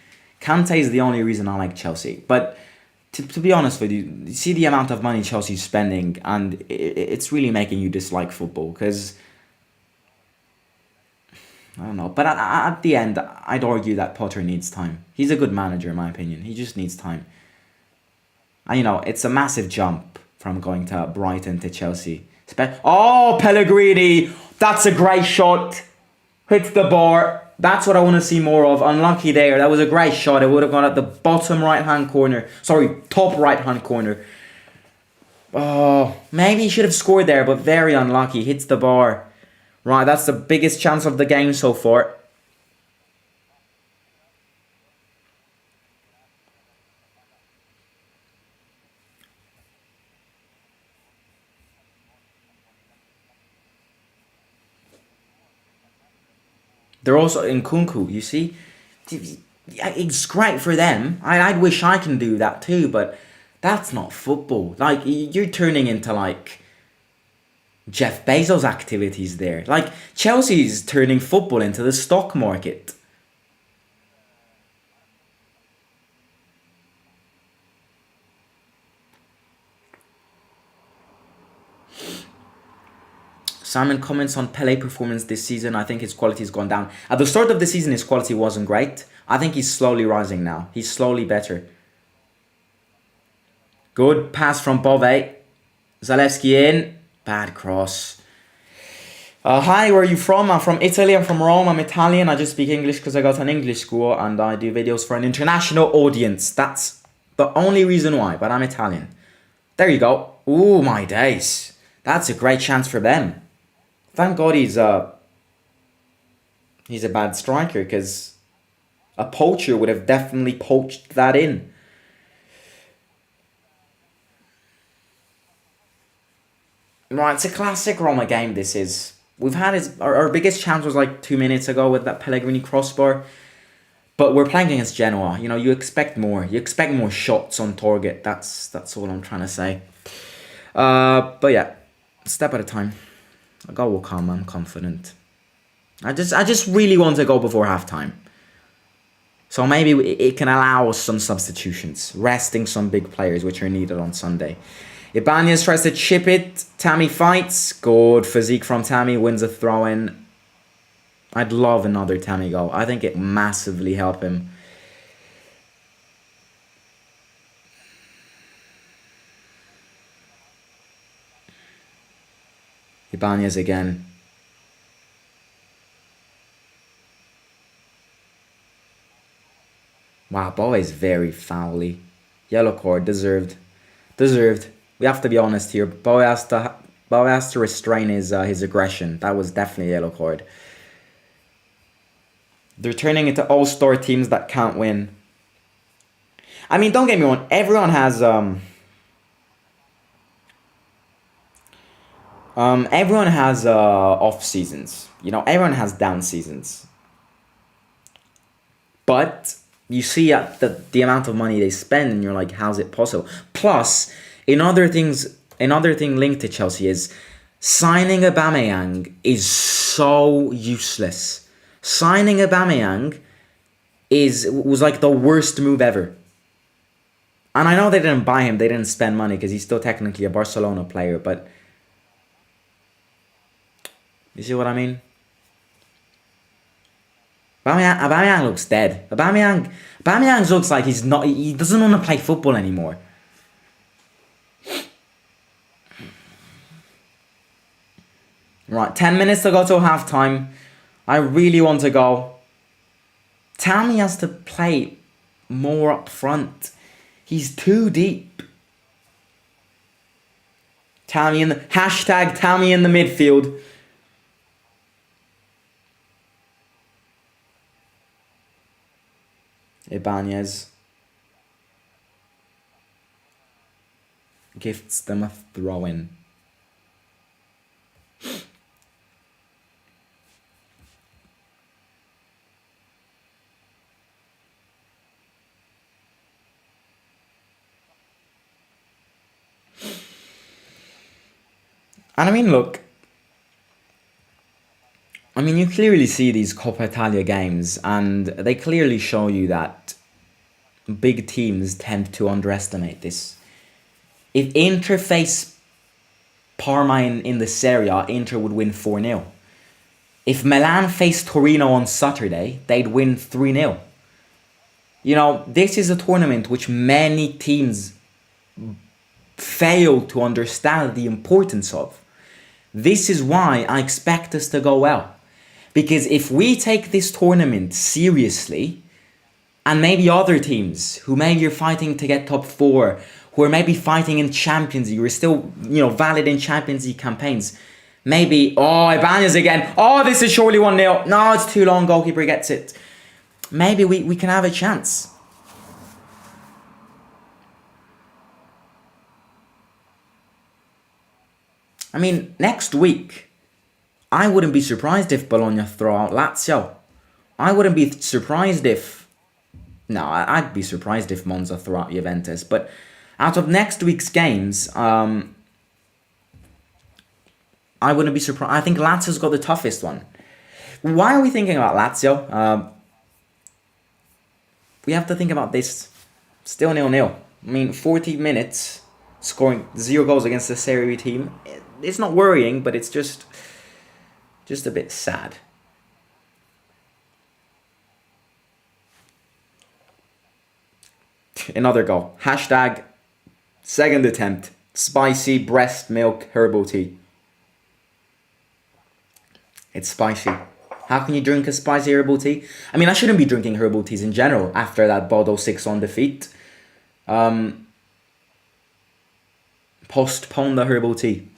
Kante is the only reason I like Chelsea. But to be honest with you see the amount of money Chelsea's spending, and it's really making you dislike football. Because, I don't know. But at the end, I'd argue that Potter needs time. He's a good manager, in my opinion. He just needs time. And, it's a massive jump from going to Brighton to Chelsea. Oh, Pellegrini! That's a great shot. Hits the bar. That's what I want to see more of. Unlucky there. That was a great shot. It would have gone at the bottom right-hand corner. Sorry, top right-hand corner. Oh, maybe he should have scored there, but very unlucky. Hits the bar. Right, that's the biggest chance of the game so far. They're also in Kunku, you see. It's great for them. I'd wish I can do that too, but that's not football. Like, you're turning into, Jeff Bezos activities there. Like, Chelsea's turning football into the stock market. Simon comments on Pele performance this season. I think his quality has gone down. At the start of the season, his quality wasn't great. I think he's slowly rising now. He's slowly better. Good pass from Bove. Zalewski in. Bad cross. Hi, where are you from? I'm from Italy. I'm from Rome. I'm Italian. I just speak English because I got an English school and I do videos for an international audience. That's the only reason why, but I'm Italian. There you go. Ooh, my days. That's a great chance for them. Thank God he's a bad striker, because a poacher would have definitely poached that in. Right, it's a classic Roma game, this is. We've had our biggest chance was 2 minutes ago with that Pellegrini crossbar. But we're playing against Genoa. You expect more. You expect more shots on target. That's all I'm trying to say. But yeah, step at a time. A goal will come. I'm confident. I just really want to go before halftime. So maybe it can allow us some substitutions, resting some big players which are needed on Sunday. Ibanez tries to chip it. Tammy fights. Good physique from Tammy. Wins a throw-in. I'd love another Tammy goal. I think it massively help him. Ibanez again. Wow, Bow is very foully. Yellow card, deserved. Deserved. We have to be honest here. Bow has to restrain his aggression. That was definitely a yellow card. They're turning into all-star teams that can't win. I mean, don't get me wrong. Everyone has off seasons. Everyone has down seasons. But you see at the amount of money they spend, and you're like, how's it possible? Plus, another thing linked to Chelsea is signing Aubameyang is so useless. Signing Aubameyang was like the worst move ever. And I know they didn't buy him, they didn't spend money because he's still technically a Barcelona player, but you see what I mean? Aubameyang looks dead. Aubameyang looks like he doesn't want to play football anymore. Right, 10 minutes to go till halftime. I really want to go. Tammy has to play more up front. He's too deep. Tammy in the midfield. Ibanez gifts them a throw-in. And I mean, look, you clearly see these Coppa Italia games, and they clearly show you that big teams tend to underestimate this. If Inter face Parma in the Serie A, Inter would win 4-0. If Milan faced Torino on Saturday, they'd win 3-0. You know, this is a tournament which many teams fail to understand the importance of. This is why I expect us to go well. Because if we take this tournament seriously, and maybe other teams who maybe are fighting to get top 4, who are maybe fighting in Champions League, who are still, valid in Champions League campaigns, maybe, Ibanez again, this is surely 1-0, no, it's too long, goalkeeper gets it. Maybe we can have a chance. I mean, next week, I wouldn't be surprised if Bologna throw out Lazio. I wouldn't be surprised if... No, I'd be surprised if Monza throw out Juventus. But out of next week's games, I wouldn't be surprised. I think Lazio's got the toughest one. Why are we thinking about Lazio? We have to think about this. Still 0-0. I mean, 40 minutes, scoring 0 goals against the Serie B team. It's not worrying, but it's just a bit sad. Another goal. Hashtag second attempt. Spicy breast milk herbal tea. It's spicy. How can you drink a spicy herbal tea? I mean, I shouldn't be drinking herbal teas in general after that Bodo 6-1 defeat. Postpone the herbal tea.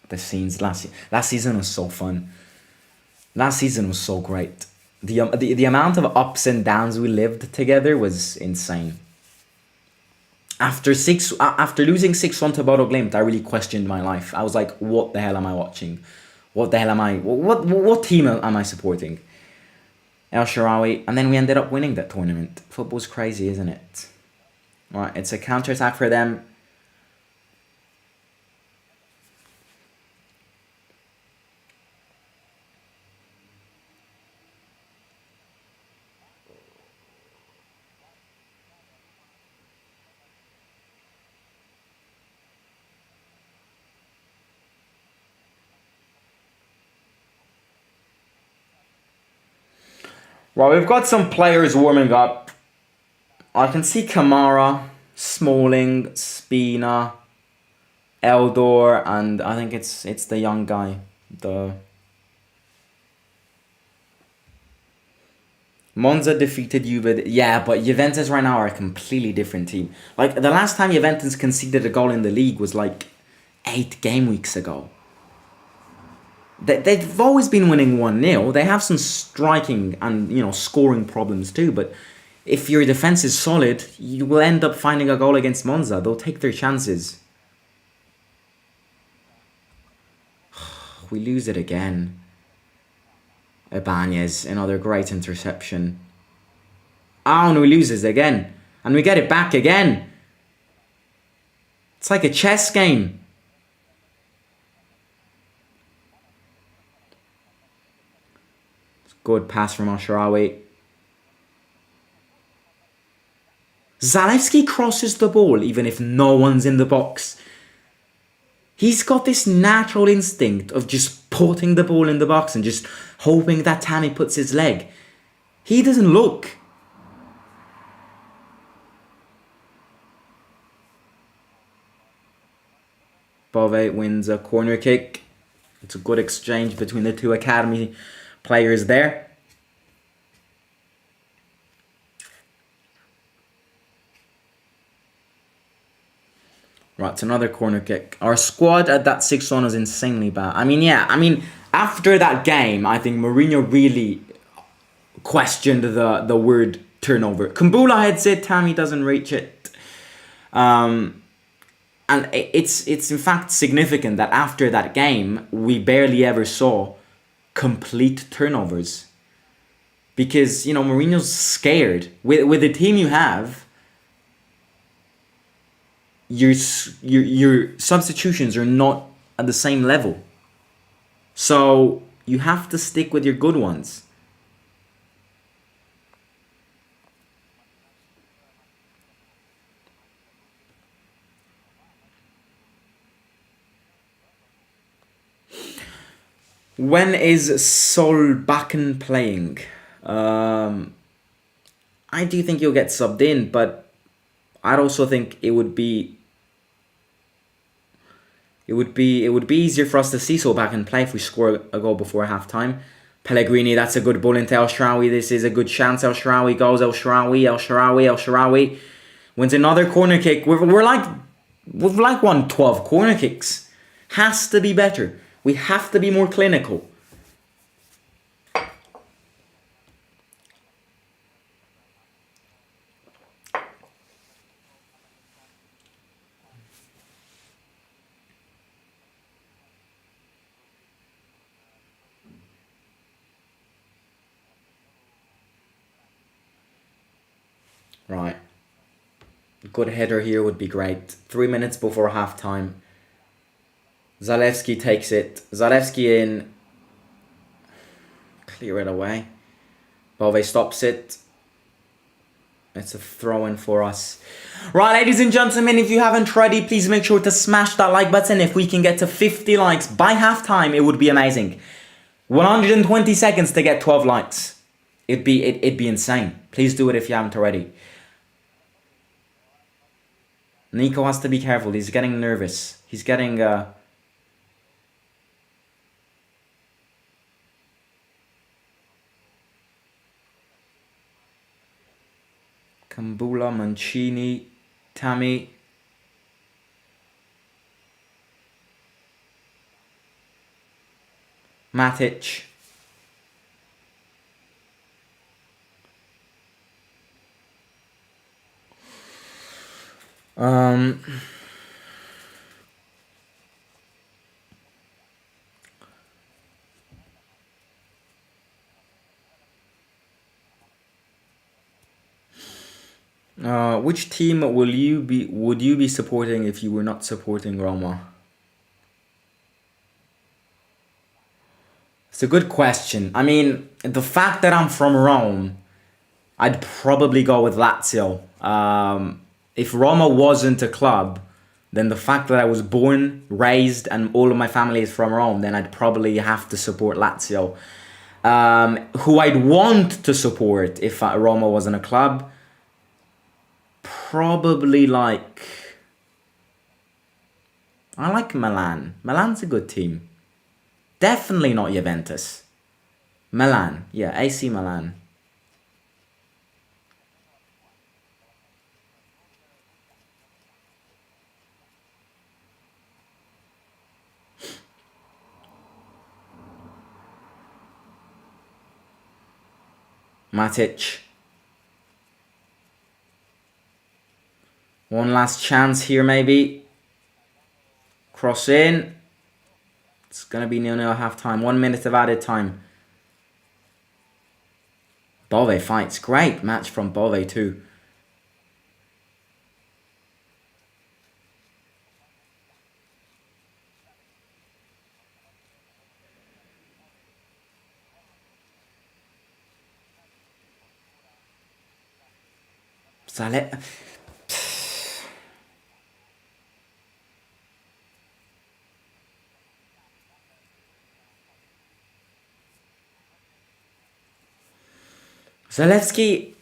The scenes last season was so fun. Last season was so great. The amount of ups and downs we lived together was insane. After losing 6-1 to Bodo Glimt, I really questioned my life. I was like, what the hell am I watching? What the hell am I... What team am I supporting? El Shaarawy. And then we ended up winning that tournament. Football's crazy, isn't it? Alright, it's a counter-attack for them. Well, we've got some players warming up. I can see Kamara, Smalling, Spina, Eldor, and I think it's the young guy. Monza defeated Juve. Yeah, but Juventus right now are a completely different team. Like, the last time Juventus conceded a goal in the league was like 8 game weeks ago. They've always been winning 1-0. They have some striking and, scoring problems too. But if your defense is solid, you will end up finding a goal against Monza. They'll take their chances. We lose it again. Ibanez, another great interception. Oh, and we lose this again. And we get it back again. It's like a chess game. Good pass from Al-Sharawi. Zalewski crosses the ball even if no one's in the box. He's got this natural instinct of just putting the ball in the box and just hoping that Tammy puts his leg. He doesn't look. Bove wins a corner kick. It's a good exchange between the two academy players there. Right, it's another corner kick. Our squad at that 6-1 was insanely bad. After that game, I think Mourinho really questioned the word turnover. Kumbula heads it, Tammy doesn't reach it. And it's in fact significant that after that game, we barely ever saw complete turnovers. Because, Mourinho's scared. With the team you have, your substitutions are not at the same level. So you have to stick with your good ones. When is Solbakken playing? I do think he'll get subbed in, but I'd also think it would be easier for us to see Solbakken play if we score a goal before half-time. Pellegrini, that's a good ball into El Shaarawy. This is a good chance. El Shaarawy goes. El Shaarawy wins another corner kick. We've won 12 corner kicks. Has to be better. We have to be more clinical. Right. Good header here would be great. 3 minutes before half-time. Zalewski takes it. Zalewski in. Clear it away. Bove stops it. It's a throw-in for us. Right, ladies and gentlemen, if you haven't already, please make sure to smash that like button. If we can get to 50 likes by halftime, it would be amazing. 120 seconds to get 12 likes. It'd be insane. Please do it if you haven't already. Nico has to be careful. He's getting nervous. He's getting... Kumbula, Mancini, Tammy. Matic. Which team would you be supporting if you were not supporting Roma? It's a good question. I mean, the fact that I'm from Rome, I'd probably go with Lazio. If Roma wasn't a club, then the fact that I was born, raised, and all of my family is from Rome, then I'd probably have to support Lazio. Who I'd want to support if Roma wasn't a club, probably I like Milan. Milan's a good team. Definitely not Juventus. Milan. Yeah, AC Milan. Matic. One last chance here, maybe. Cross in. It's going to be 0-0 half time. 1 minute of added time. Bove fights. Great match from Bove too. Zalewski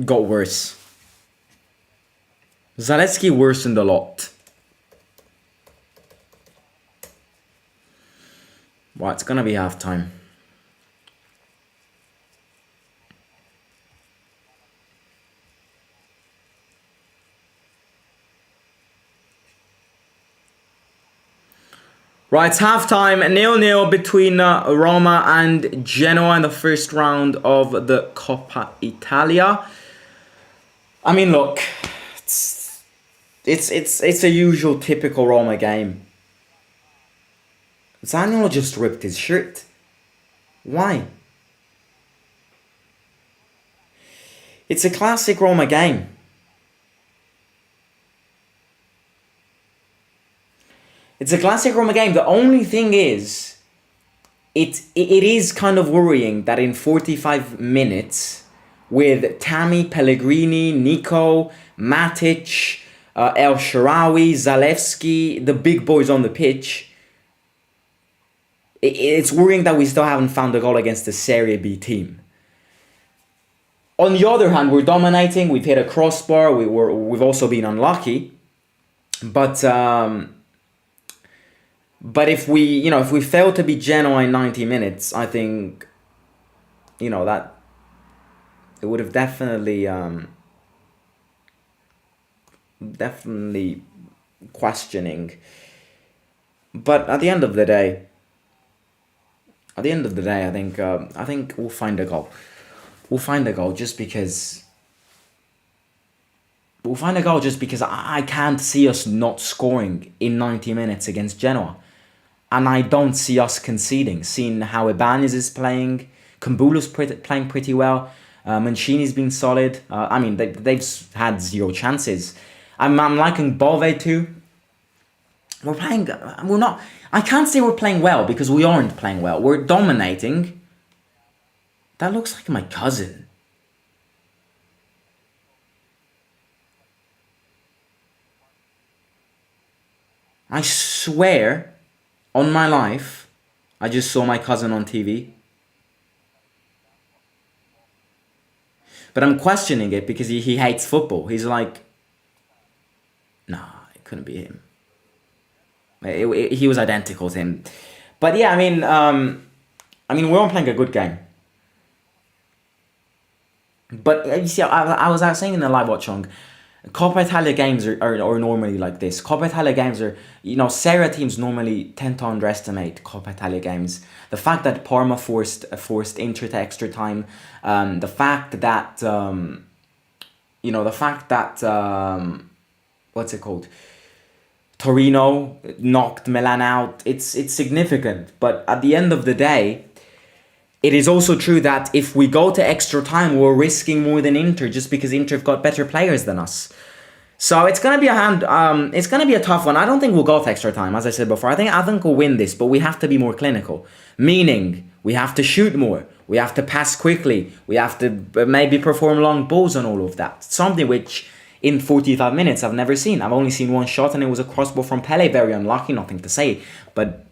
got worse. Zalewski worsened a lot. Right, it's gonna be halftime. Right, it's halftime, 0-0 between Roma and Genoa in the first round of the Coppa Italia. I mean, look, it's a usual typical Roma game. Zaniolo just ripped his shirt. Why? It's a classic Roma game. It's a classic Roma game. The only thing is, it is kind of worrying that in 45 minutes, with Tammy, Pellegrini, Nico, Matic, El Shaarawy, Zalewski, the big boys on the pitch, it's worrying that we still haven't found a goal against a Serie B team. On the other hand, we're dominating. We've hit a crossbar. We've also been unlucky, but if we fail to beat Genoa in 90 minutes, I think, that it would have definitely questioning. But at the end of the day, I think we'll find a goal. We'll find a goal just because. We'll find a goal just because I can't see us not scoring in 90 minutes against Genoa. And I don't see us conceding, seeing how Ibanez is playing. Kumbula's playing pretty well. Mancini's been solid. They've had zero chances. I'm liking Bove too. I can't say we're playing well because we aren't playing well. We're dominating. That looks like my cousin. I swear, on my life, I just saw my cousin on TV. But I'm questioning it because he hates football. He's like, nah, it couldn't be him. He was identical to him. But yeah, we're all playing a good game. But you see, I was saying in the live watch-along, Coppa Italia games are normally like this. Coppa Italia games are, Serie A teams normally tend to underestimate Coppa Italia games. The fact that Parma forced Inter to extra time, the fact that, what's it called? Torino knocked Milan out. It's significant. But at the end of the day, it is also true that if we go to extra time, we're risking more than Inter just because Inter have got better players than us. So it's gonna be a tough one. I don't think we'll go to extra time, as I said before. I think we'll win this, but we have to be more clinical. Meaning we have to shoot more, we have to pass quickly, we have to maybe perform long balls and all of that. Something which in 45 minutes I've never seen. I've only seen one shot and it was a crossbar from Pele. Very unlucky, nothing to say. But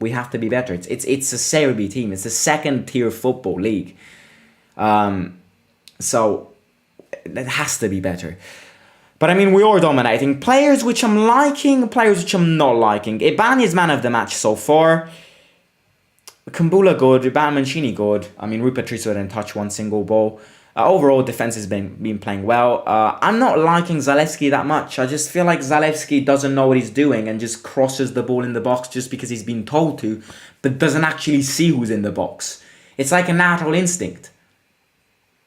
we have to be better. It's a Serie B team. It's a second tier football league. So it has to be better. But we are dominating. Players which I'm liking, players which I'm not liking. Ibanez man of the match so far. Kumbula good, Mancini good. Rui Patricio didn't touch one single ball. Overall, defense has been playing well. I'm not liking Zalewski that much. I just feel like Zalewski doesn't know what he's doing and just crosses the ball in the box just because he's been told to, but doesn't actually see who's in the box. It's like a natural instinct.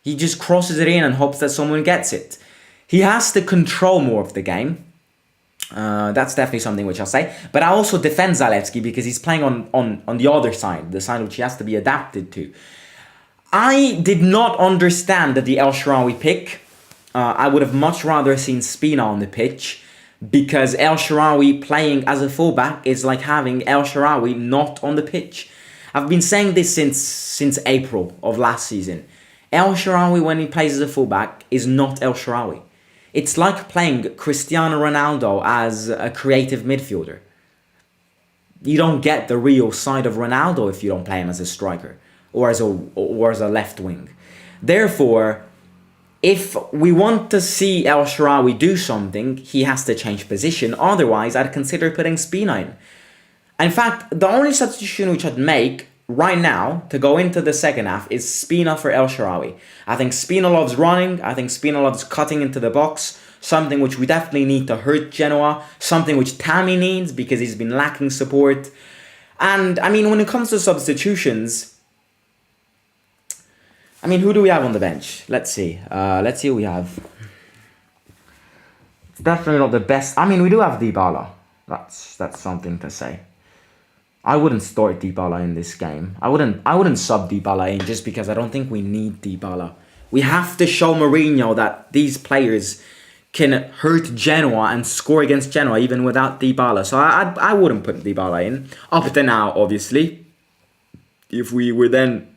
He just crosses it in and hopes that someone gets it. He has to control more of the game. That's definitely something which I'll say. But I also defend Zalewski because he's playing on the other side, the side which he has to be adapted to. I did not understand the El Shaarawy pick. I would have much rather seen Spina on the pitch, because El Shaarawy playing as a fullback is like having El Shaarawy not on the pitch. I've been saying this since April of last season. El Shaarawy, when he plays as a fullback, is not El Shaarawy. It's like playing Cristiano Ronaldo as a creative midfielder. You don't get the real side of Ronaldo if you don't play him as a striker or as a left wing. Therefore, if we want to see El Shaarawy do something, he has to change position. Otherwise, I'd consider putting Spina in. In fact, the only substitution which I'd make right now to go into the second half is Spina for El Shaarawy. I think Spina loves running. I think Spina loves cutting into the box. Something which we definitely need to hurt Genoa. Something which Tammy needs because he's been lacking support. And, I mean, when it comes to substitutions, I mean, who do we have on the bench? Let's see. Let's see who we have. It's definitely not the best. I mean, we do have Dybala. That's something to say. I wouldn't start Dybala in this game. I wouldn't sub Dybala in just because I don't think we need Dybala. We have to show Mourinho that these players can hurt Genoa and score against Genoa even without Dybala. So I wouldn't put Dybala in. Up to now, obviously. If we were then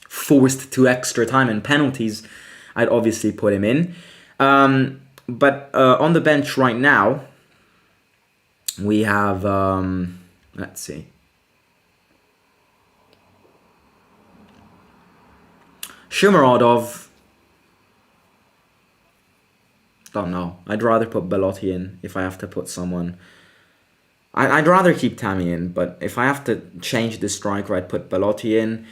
forced to extra time and penalties, I'd obviously put him in. But on the bench right now, we have, let's see. Shumarodov. Don't know. I'd rather put Belotti in if I have to put someone. I'd rather keep Tammy in, but if I have to change the striker, I'd put Belotti in.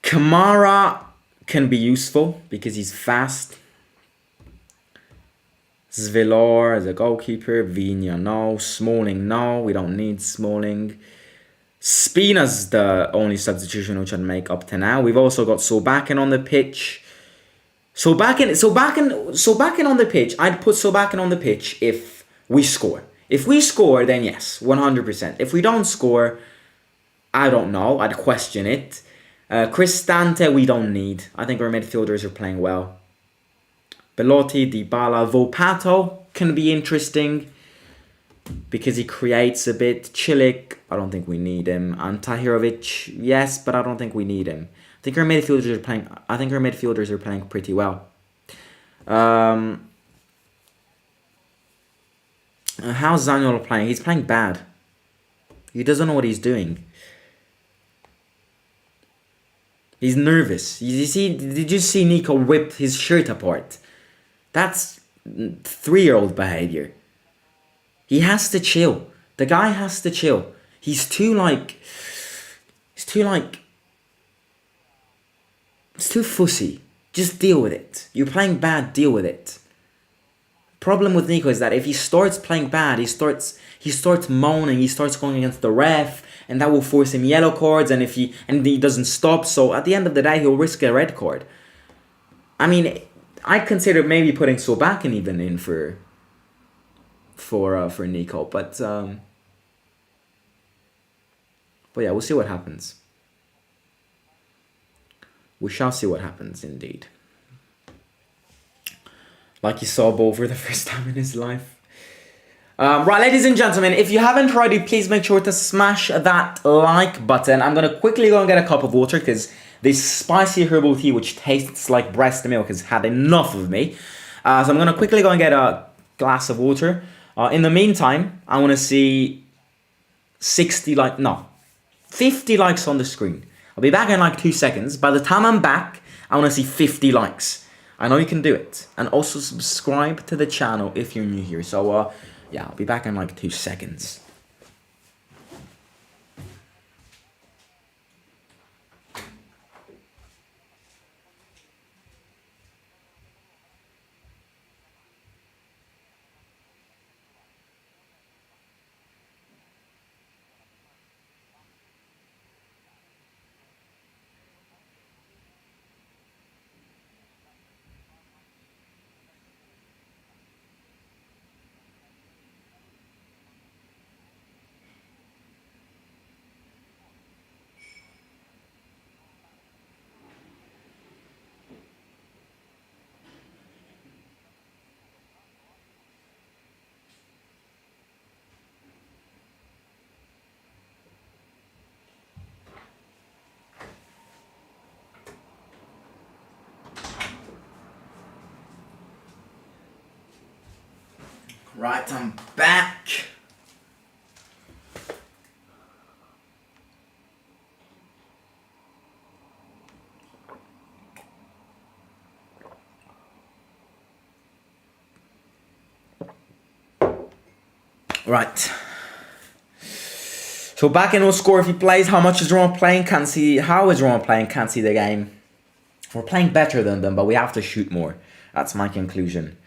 Kamara can be useful because he's fast. Zvilor as a goalkeeper. Vigna, no. Smalling, no. We don't need Smalling. Spina's the only substitution which I'd make up to now. We've also got Solbakken on the pitch. Solbakken on the pitch. I'd put Solbakken on the pitch if we score. If we score, then yes, 100%. If we don't score, I don't know. I'd question it. Cristante, we don't need. I think our midfielders are playing well. Belotti, Dybala, Volpato can be interesting because he creates a bit. Cilic, I don't think we need him. And Tahirovic, yes, but I don't think we need him. I think our midfielders are playing pretty well. How's Zaniolo playing? He's playing bad. He doesn't know what he's doing. He's nervous. Did you see Nico rip his shirt apart? That's 3-year-old behavior. He has to chill. The guy has to chill. It's too fussy. Just deal with it. You're playing bad, deal with it. Problem with Nico is that if he starts playing bad, he starts moaning, he starts going against the ref, and that will force him yellow cards, and he doesn't stop, so at the end of the day he'll risk a red card. I mean, I consider maybe putting Solbakken even in for Nico, but yeah, we'll see what happens. We shall see what happens, indeed. Like he saw Bo for the first time in his life. Right, ladies and gentlemen, if you haven't already, please make sure to smash that like button. I'm going to quickly go and get a cup of water because this spicy herbal tea, which tastes like breast milk, has had enough of me. So I'm going to quickly go and get a glass of water. In the meantime, I want to see 50 likes on the screen. I'll be back in like 2 seconds. By the time I'm back, I want to see 50 likes. I know you can do it. And also subscribe to the channel if you're new here. So, yeah, I'll be back in like 2 seconds. Right, I'm back. Right. So back in will score if he plays. How much is Roma playing? Can't see. How is Roma playing? Can't see the game. We're playing better than them, but we have to shoot more. That's my conclusion.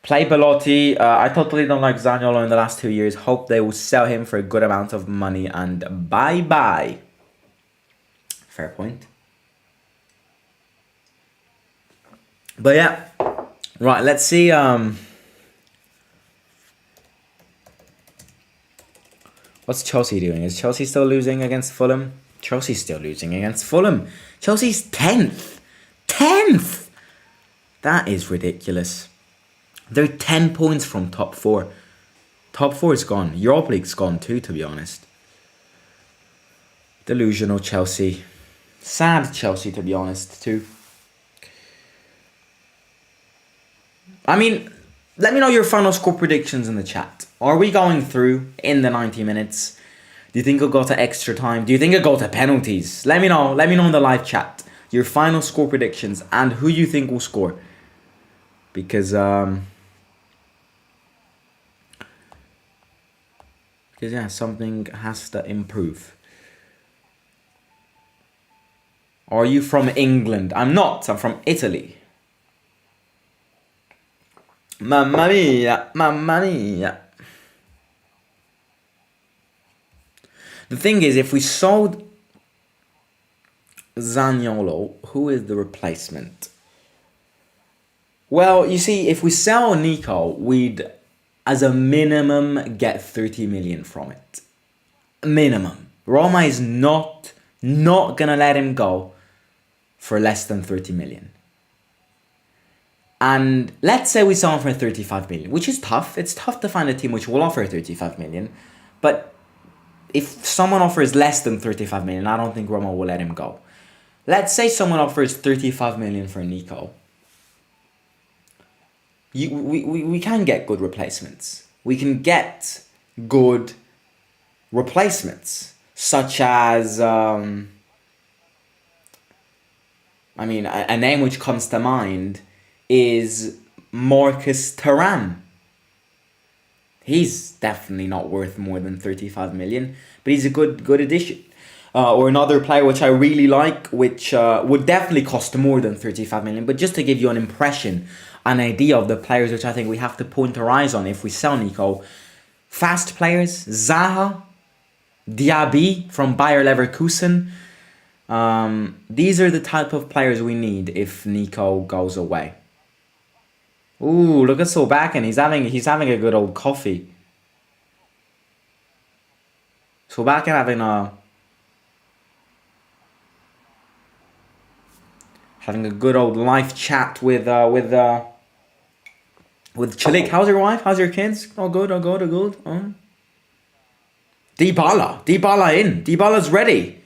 Play Belotti. I totally don't like Zaniolo in the last 2 years. Hope they will sell him for a good amount of money and bye-bye. Fair point. But yeah. Right, let's see. What's Chelsea doing? Is Chelsea still losing against Fulham? Chelsea's still losing against Fulham. Chelsea's 10th. 10th! That is ridiculous. They're 10 points from top 4. Top 4 is gone. Europa League's gone too, to be honest. Delusional Chelsea. Sad Chelsea, to be honest, too. I mean, let me know your final score predictions in the chat. Are we going through in the 90 minutes? Do you think it'll go to extra time? Do you think it'll go to penalties? Let me know. Let me know in the live chat your final score predictions and who you think will score. Because yeah, something has to improve. Are you from England? I'm not. I'm from Italy. Mamma mia, mamma mia. The thing is, if we sold Zaniolo, who is the replacement? Well, you see, if we sell Nico, we'd, as a minimum, get 30 million from it. Minimum. Roma is not gonna let him go for less than 30 million. And let's say we sell him for 35 million, which is tough. It's tough to find a team which will offer 35 million. But if someone offers less than 35 million, I don't think Roma will let him go. Let's say someone offers 35 million for Nico. We can get good replacements. We can get good replacements, such as, I mean, a name which comes to mind is Marcus Thuram. He's definitely not worth more than 35 million, but he's a good addition. Or another player which I really like, which would definitely cost more than 35 million, but just to give you an impression, an idea of the players which I think we have to point our eyes on if we sell Nico. Fast players, Zaha, Diaby from Bayer Leverkusen. These are the type of players we need if Nico goes away. Ooh, look at Solbakken. He's having a good old coffee. Solbakken having a good old life chat with Chilik. How's your wife? How's your kids? All good. Dybala in. Dybala's ready.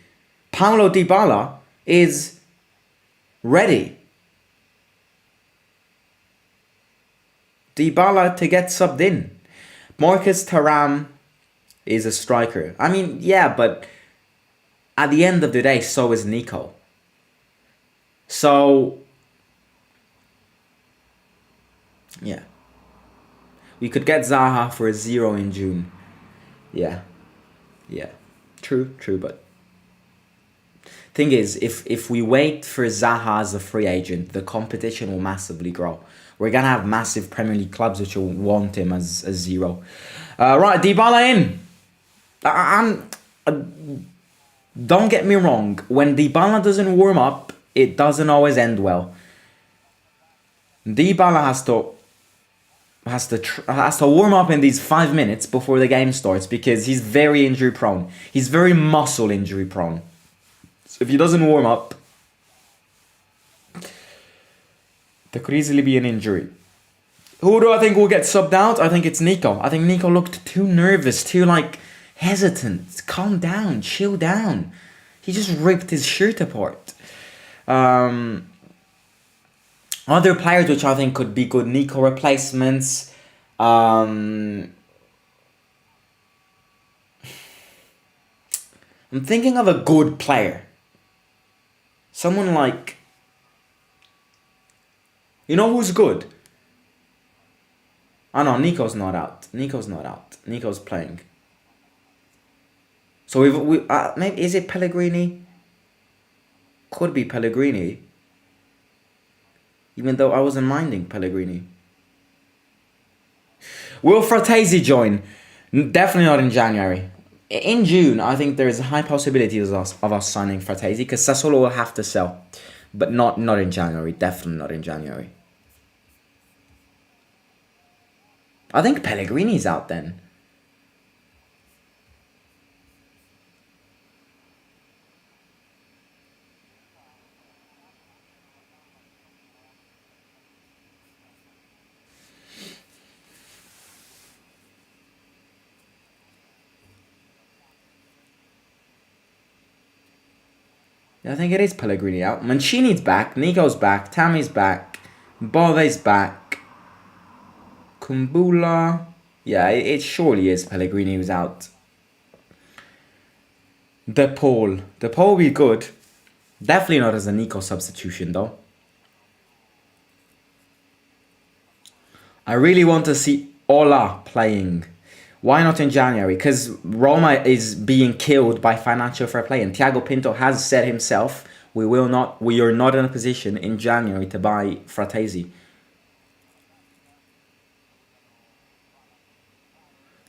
Paulo Dybala is ready. Dybala to get subbed in. Marcus Thuram is a striker. I mean, yeah, but at the end of the day, so is Nico. So, yeah. We could get Zaha for a 0 in June. Yeah. True, but thing is, if we wait for Zaha as a free agent, the competition will massively grow. We're going to have massive Premier League clubs which will want him as a 0. Right, Dybala in. Don't get me wrong. When Dybala doesn't warm up, it doesn't always end well. Dybala has to warm up in these 5 minutes before the game starts because he's very injury prone. He's very muscle injury prone. So if he doesn't warm up, there could easily be an injury. Who do I think will get subbed out? I think it's Nico. I think Nico looked too nervous, too hesitant. Calm down, chill down. He just ripped his shirt apart. Other players which I think could be good Nico replacements. Um, I'm thinking of a good player. Someone like... You know who's good? Oh no, Nico's not out. Nico's not out. Nico's playing. So maybe is it Pellegrini? Could be Pellegrini. Even though I wasn't minding Pellegrini. Will Fratesi join? Definitely not in January. In June, I think there is a high possibility of us signing Fratesi because Sassuolo will have to sell. But not in January. Definitely not in January. I think Pellegrini's out then. I think it is Pellegrini out. Mancini's back. Nico's back. Tammy's back. Bove's back. Kumbula. Yeah, it surely is Pellegrini who's out. De Paul. De Paul will be good. Definitely not as a Nico substitution though. I really want to see Ola playing. Why not in January? Because Roma is being killed by financial fair play, and Thiago Pinto has said himself, we are not in a position in January to buy Fratesi.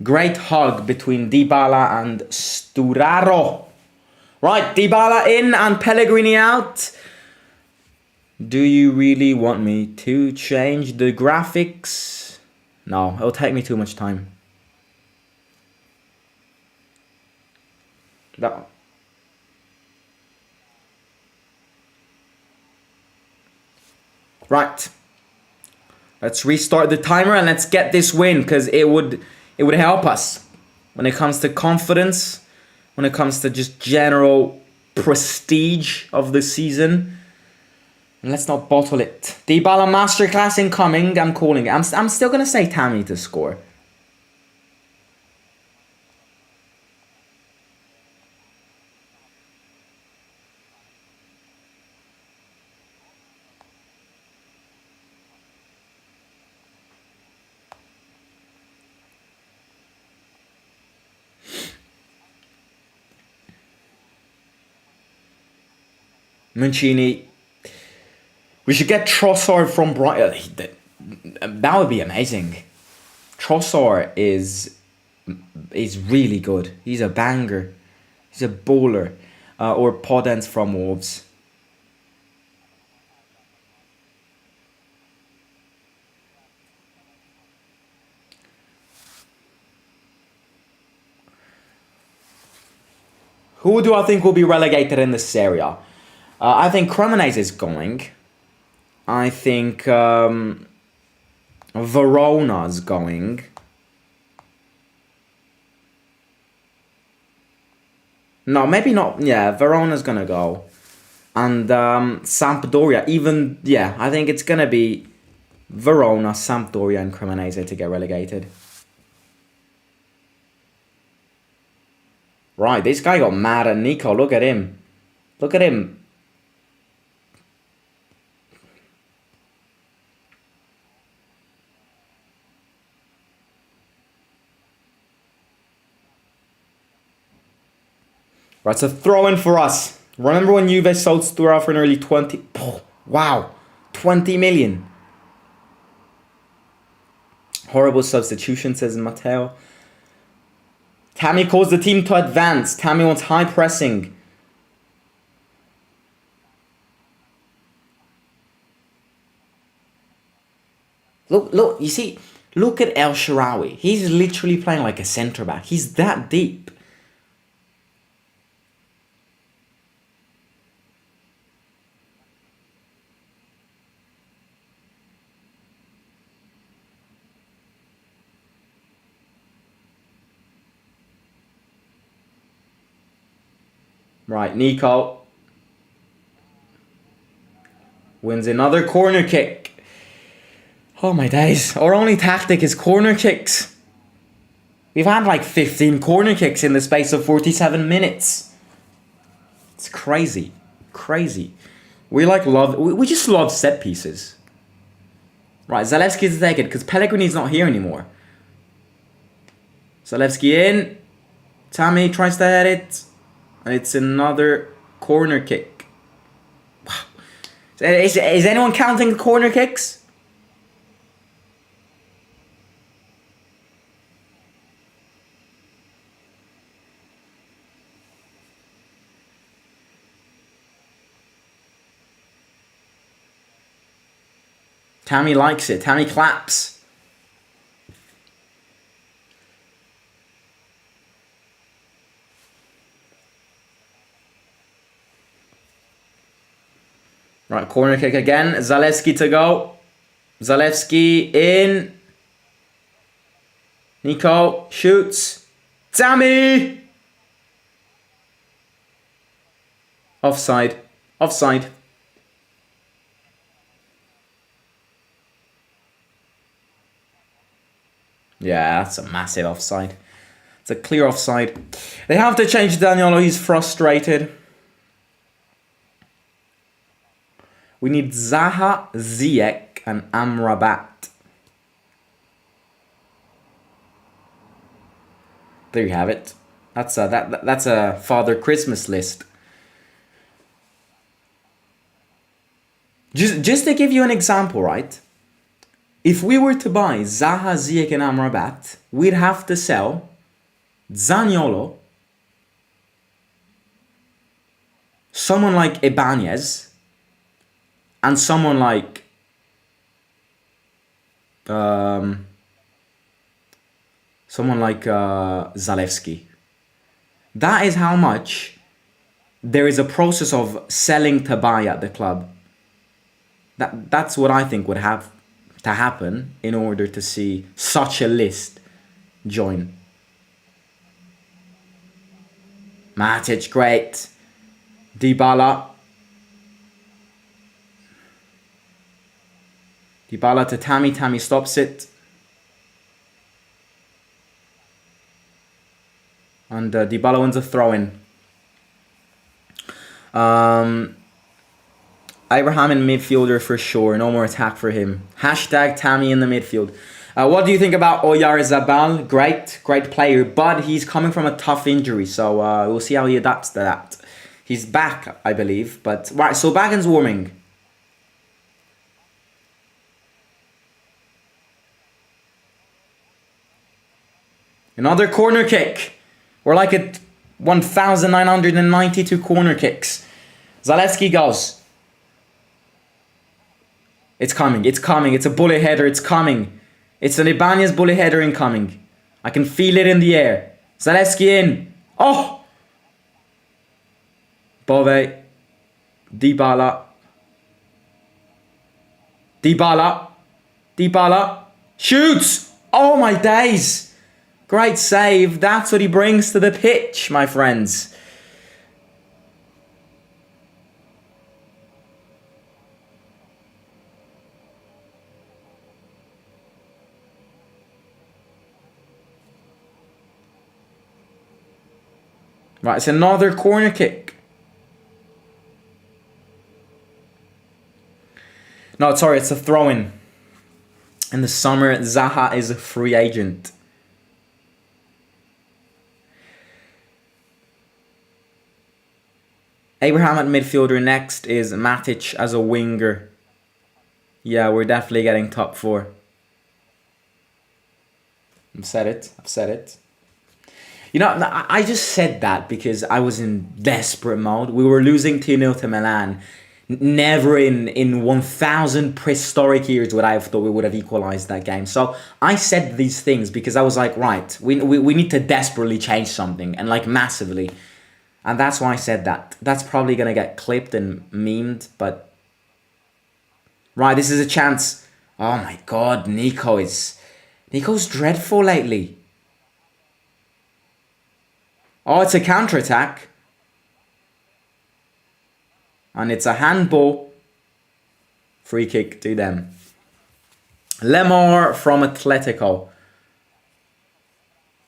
Great hug between Dybala and Sturaro. Right, Dybala in and Pellegrini out. Do you really want me to change the graphics? No, it'll take me too much time. No. Right. Let's restart the timer and let's get this win because it would help us when it comes to confidence, when it comes to just general prestige of the season. And let's not bottle it. Dybala masterclass incoming. I'm calling it. I'm still gonna say Tammy to score. Mancini. We should get Trossard from Brighton. That would be amazing. Trossard is really good. He's a banger. He's a bowler. Or Podence from Wolves. Who do I think will be relegated in this area? I think Cremonese is going. I think Verona's going. No, maybe not. Yeah, Verona's gonna go. And Sampdoria, even, yeah, I think it's gonna be Verona, Sampdoria and Cremonese to get relegated. Right, this guy got mad at Nico. Look at him. Look at him. Right, so throw in for us. Remember when Juve sold Sturaro for nearly 20... Oh, wow, 20 million. Horrible substitution, says Matteo. Tammy calls the team to advance. Tammy wants high pressing. Look, you see, look at El Shaarawy. He's literally playing like a centre-back. He's that deep. Right, Nico wins another corner kick. Oh my days. Our only tactic is corner kicks. We've had like 15 corner kicks in the space of 47 minutes. It's crazy. Crazy. We just love set pieces. Right, Zalewski to take it because Pellegrini's not here anymore. Zalewski in. Tammy tries to head it. And it's another corner kick. Wow. Is anyone counting the corner kicks? Tammy likes it. Tammy claps. Right, corner kick again. Zalewski to go. Zalewski in. Nico shoots. Tammy! Offside. Offside. Yeah, that's a massive offside. It's a clear offside. They have to change Daniolo. He's frustrated. We need Zaha, Ziyech, and Amrabat. There you have it. That's a Father Christmas list. Just to give you an example, right? If we were to buy Zaha, Ziyech, and Amrabat, we'd have to sell Zaniolo, someone like Ibanez, and someone like Zalewski. That is how much there is a process of selling to buy at the club. That's what I think would have to happen in order to see such a list join. Matic, great. Dybala. Dybala to Tammy. Tammy stops it. And Dybala wins a throw-in. Abraham in midfielder for sure. No more attack for him. Hashtag Tammy in the midfield. What do you think about Oyarzabal? Great player, but he's coming from a tough injury, so we'll see how he adapts to that. He's back, I believe, but right. So Bagan's warming. Another corner kick. We're like at 1,992 corner kicks. Zalewski goes. It's coming. It's coming. It's a bullet header. It's coming. It's an Ibanez bullet header incoming. I can feel it in the air. Zalewski in. Oh! Bove. Dybala. Dybala. Dybala. Shoots! Oh my days! Great save. That's what he brings to the pitch, my friends. Right, it's another corner kick. No, sorry, it's a throw-in. In the summer, Zaha is a free agent. Abraham at midfielder. Next is Matic as a winger. Yeah, we're definitely getting top four. I've said it. You know, I just said that because I was in desperate mode. We were losing 2-0 to Milan. Never in 1,000 prehistoric years would I have thought we would have equalized that game. So I said these things because I was like, right, we need to desperately change something, and like massively. And that's why I said that. That's probably going to get clipped and memed, but... Right, this is a chance. Oh my god, Nico's dreadful lately. Oh, it's a counter-attack. And it's a handball. Free kick to them. Lemar from Atletico.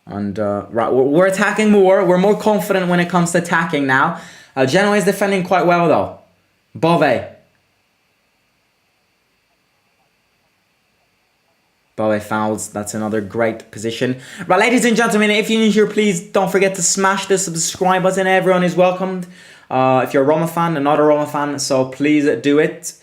And right, we're attacking more. We're more confident when it comes to attacking now. Genoa is defending quite well though. Bove. Bove fouls. That's another great position. Right, ladies and gentlemen, if you're new here, please don't forget to smash the subscribe button. Everyone is welcomed. If you're a Roma fan and not a Roma fan, so please do it.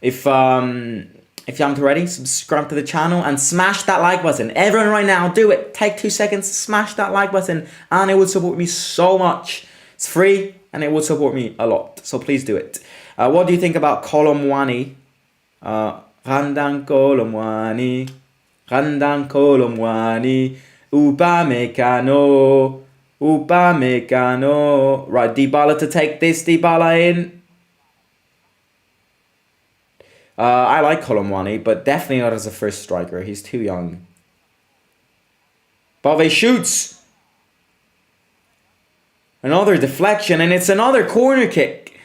If you haven't already, subscribe to the channel and smash that like button. Everyone right now, do it. Take 2 seconds, smash that like button, and it would support me so much. It's free, and it would support me a lot. So please do it. What do you think about Colomwani? Randan Colomwani. Randan Colomwani. Upamecano. Upamecano. Right, Dybala to take this. Dybala in. I like Colomwani, but definitely not as a first striker. He's too young. Bove shoots. Another deflection, and it's another corner kick.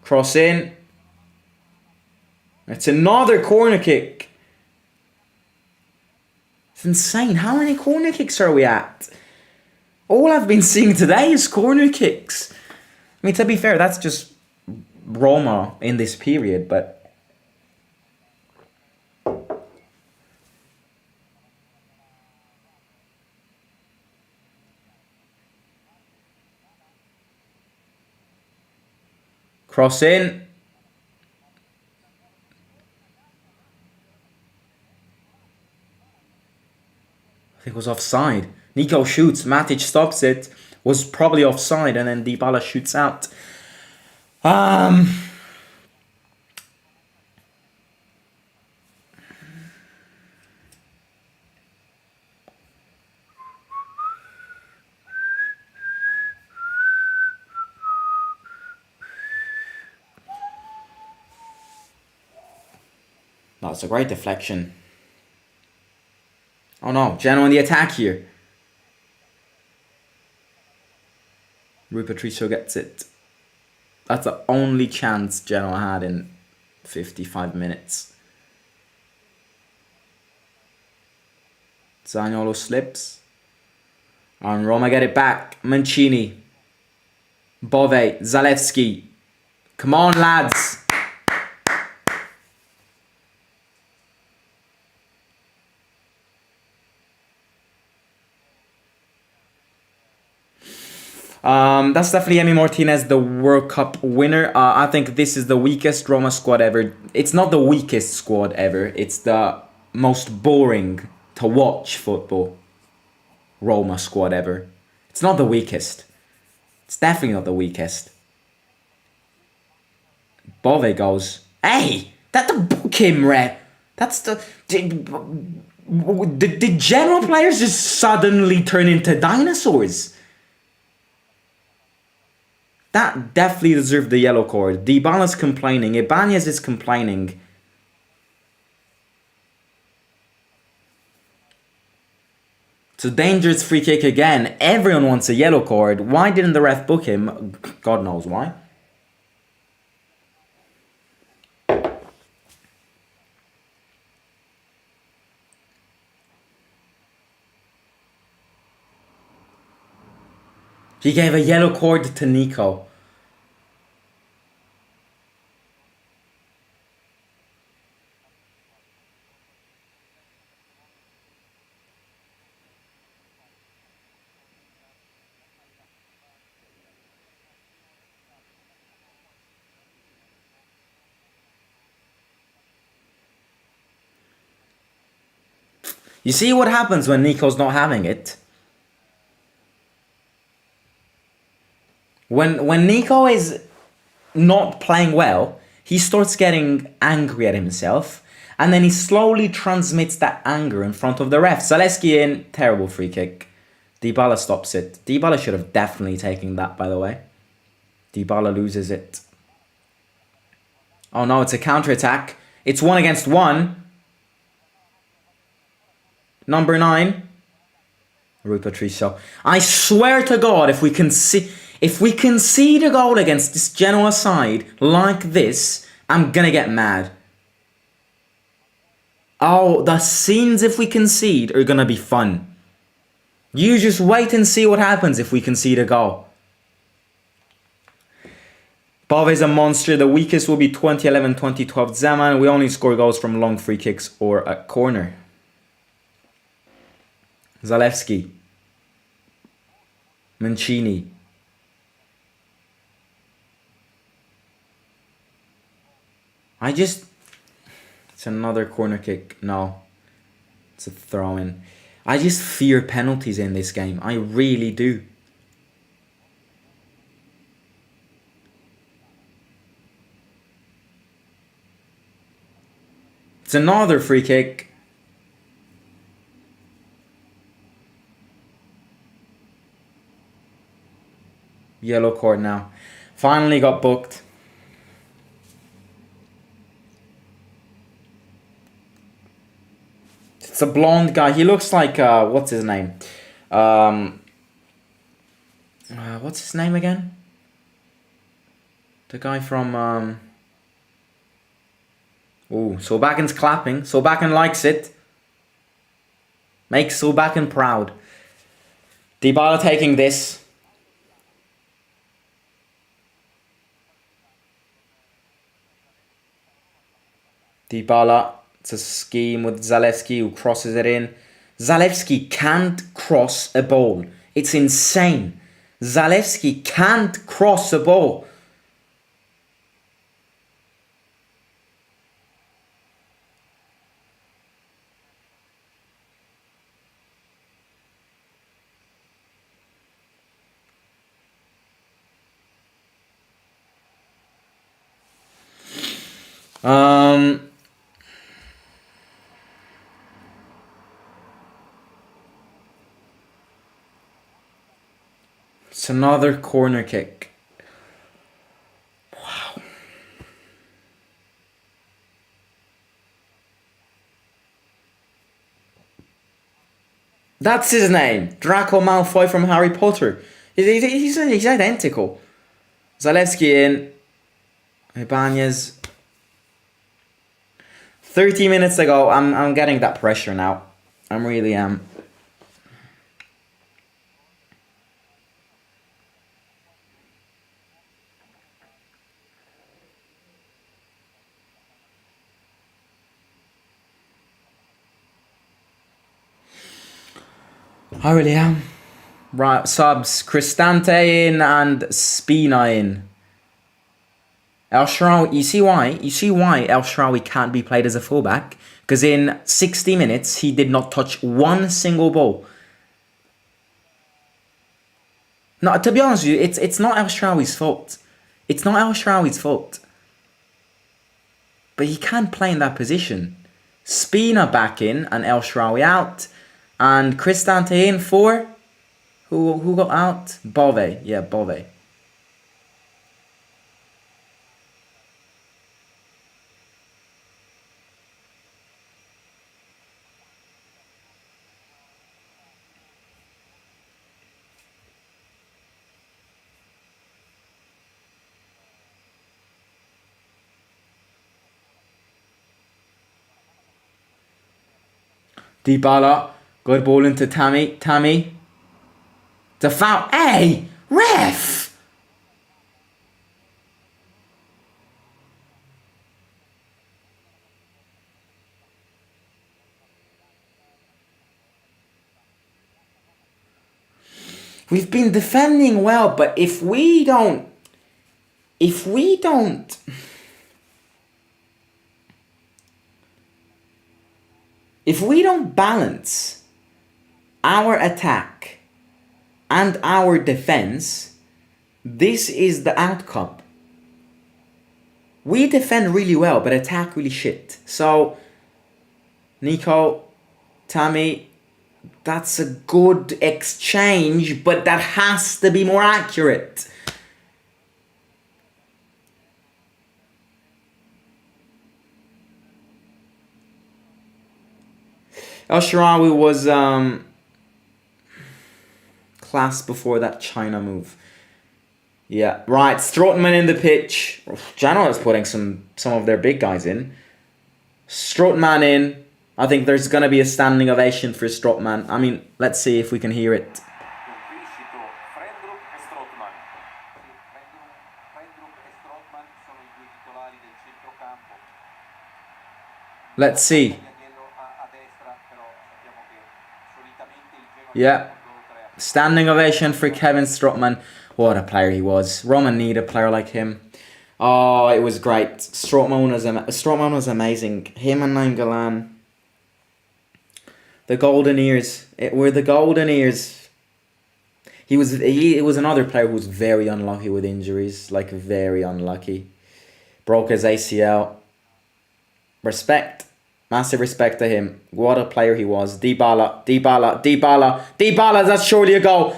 Cross in. It's another corner kick. It's insane. How many corner kicks are we at? All I've been seeing today is corner kicks. I mean, to be fair, that's just Roma in this period, but cross in. I think it was offside. Nico shoots, Matic stops it. Was probably offside, and then Dybala shoots out. That's a great deflection. Oh no, Genoa on the attack here. Rui Patricio gets it. That's the only chance Genoa had in 55 minutes. Zaniolo slips. And Roma get it back. Mancini. Bove. Zalewski. Come on, lads. That's definitely Emi Martinez, the World Cup winner. I think this is the weakest Roma squad ever. It's not the weakest squad ever. It's the most boring to watch football Roma squad ever. It's not the weakest. It's definitely not the weakest. Bove goes. Hey, that's the book him, Red. That's the... Did Genoa players just suddenly turn into dinosaurs? That definitely deserved the yellow card. Dybala's complaining. Ibanez is complaining. It's a dangerous free kick again. Everyone wants a yellow card. Why didn't the ref book him? God knows why. He gave a yellow card to Nico. You see what happens when Nico's not having it? When Nico is not playing well, he starts getting angry at himself, and then he slowly transmits that anger in front of the ref. Zalewski in, terrible free kick. Dybala stops it. Dybala should have definitely taken that, by the way. Dybala loses it. Oh no, it's a counter-attack. It's 1 against 1. Number 9. Rui Patricio. I swear to God, if we concede a goal against this Genoa side like this, I'm gonna get mad. Oh, the scenes if we concede are gonna be fun. You just wait and see what happens if we concede a goal. Bove's a monster. The weakest will be 2011, 2012 Zaman. We only score goals from long free kicks or a corner. Zalewski. Mancini. It's another corner kick. No. It's a throw-in. I just fear penalties in this game. I really do. It's another free kick. Yellow card now. Finally got booked. It's a blonde guy. He looks like, what's his name? What's his name again? The guy from, Oh, Solbaken's clapping. Solbaken likes it. Makes Solbaken proud. Dybala taking this. Dybala. It's a scheme with Zalewski who crosses it in. Zalewski can't cross a ball. It's insane. Zalewski can't cross a ball. It's another corner kick. Wow. That's his name. Draco Malfoy from Harry Potter. He's identical. Zalewski in. Ibanez. 30 minutes ago. I'm getting that pressure now. I really am. I really am. Right, subs. Cristante in and Spina in. El Shaarawy, you see why? You see why El Shaarawy can't be played as a fullback? Because in 60 minutes, he did not touch one single ball. No, to be honest with you, it's not El Shaarawy's fault. It's not El Shaarawy's fault. But he can't play in that position. Spina back in and El Shaarawy out. And Cristante in for... Who got out? Bove. Yeah, Bove. Dybala. Good ball into Tammy. Tammy. The foul. Hey! Ref! We've been defending well, but if we don't balance our attack and our defense, this is the outcome. We defend really well, but attack really shit. So, Nico, Tammy, that's a good exchange, but that has to be more accurate. El Shaarawy was class before that China move. Yeah, right. Strootman in the pitch. Genoa is putting some of their big guys in. Strootman in. I think there's going to be a standing ovation for Strootman. I mean, let's see if we can hear it. Let's see. Yeah. Standing ovation for Kevin Strootman. What a player he was. Roma need a player like him. Oh, it was great. Strootman was amazing. Him and Nangolan. The golden ears. It were the golden ears. He was another player who was very unlucky with injuries. Like, very unlucky. Broke his ACL. Respect. Massive respect to him. What a player he was. Dybala. That's surely a goal.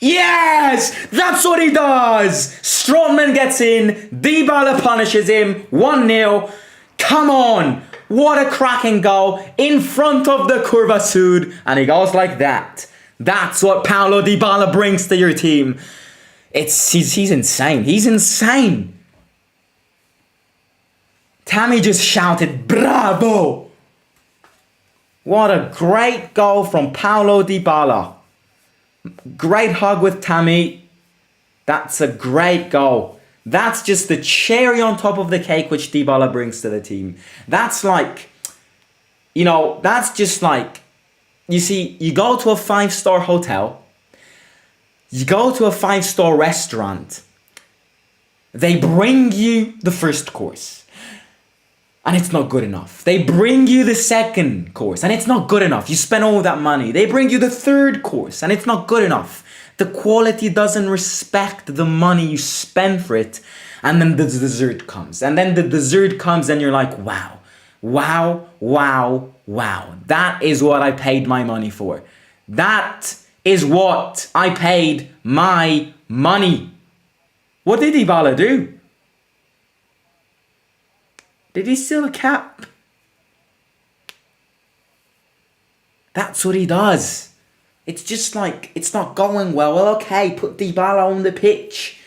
Yes! That's what he does! Strootman gets in. Dybala punishes him. 1-0. Come on! What a cracking goal. In front of the Curva Sud. And he goes like that. That's what Paulo Dybala brings to your team. He's insane. He's insane. Tammy just shouted, bravo! What a great goal from Paulo Dybala. Great hug with Tammy. That's a great goal. That's just the cherry on top of the cake which Dybala brings to the team. That's like, that's just like, you see, you go to a 5-star hotel, you go to a 5-star restaurant, they bring you the first course. And it's not good enough. They bring you the second course and it's not good enough. You spend all that money. They bring you the third course and it's not good enough. The quality doesn't respect the money you spend for it. And then the dessert comes. And then the dessert comes and you're like, wow. That is what I paid my money for. That is what I paid my money. What did Dybala do? Did he steal a cap? That's what he does. It's just like, it's not going well. Well, okay, put Dybala on the pitch.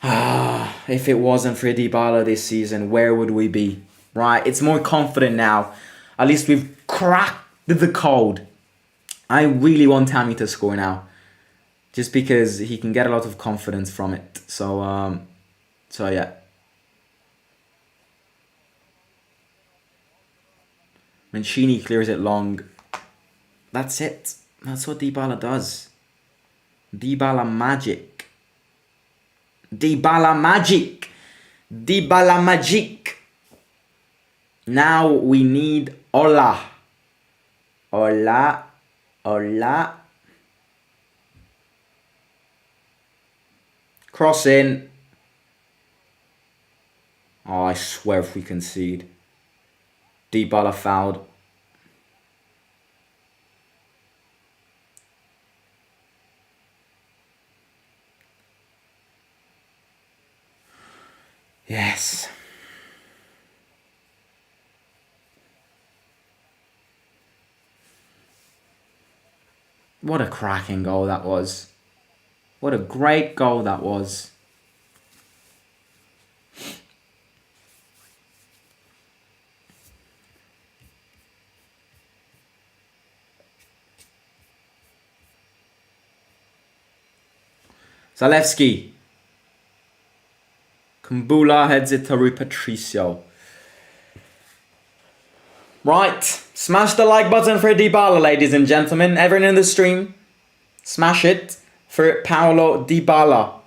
If it wasn't for Dybala this season, where would we be? Right, it's more confident now. At least we've cracked the code. I really want Tammy to score now. Just because he can get a lot of confidence from it. So yeah. Mancini clears it long. That's it. That's what Dybala does. Dybala magic. Dybala magic. Dybala magic. Now we need Ola. Ola. Cross in. Oh, I swear if we concede. Dybala fouled. Yes. What a cracking goal that was. What a great goal that was. Zalewski. Kumbula heads it to Rui Patricio. Right. Smash the like button for Dybala, ladies and gentlemen. Everyone in the stream, smash it for Paulo Dybala.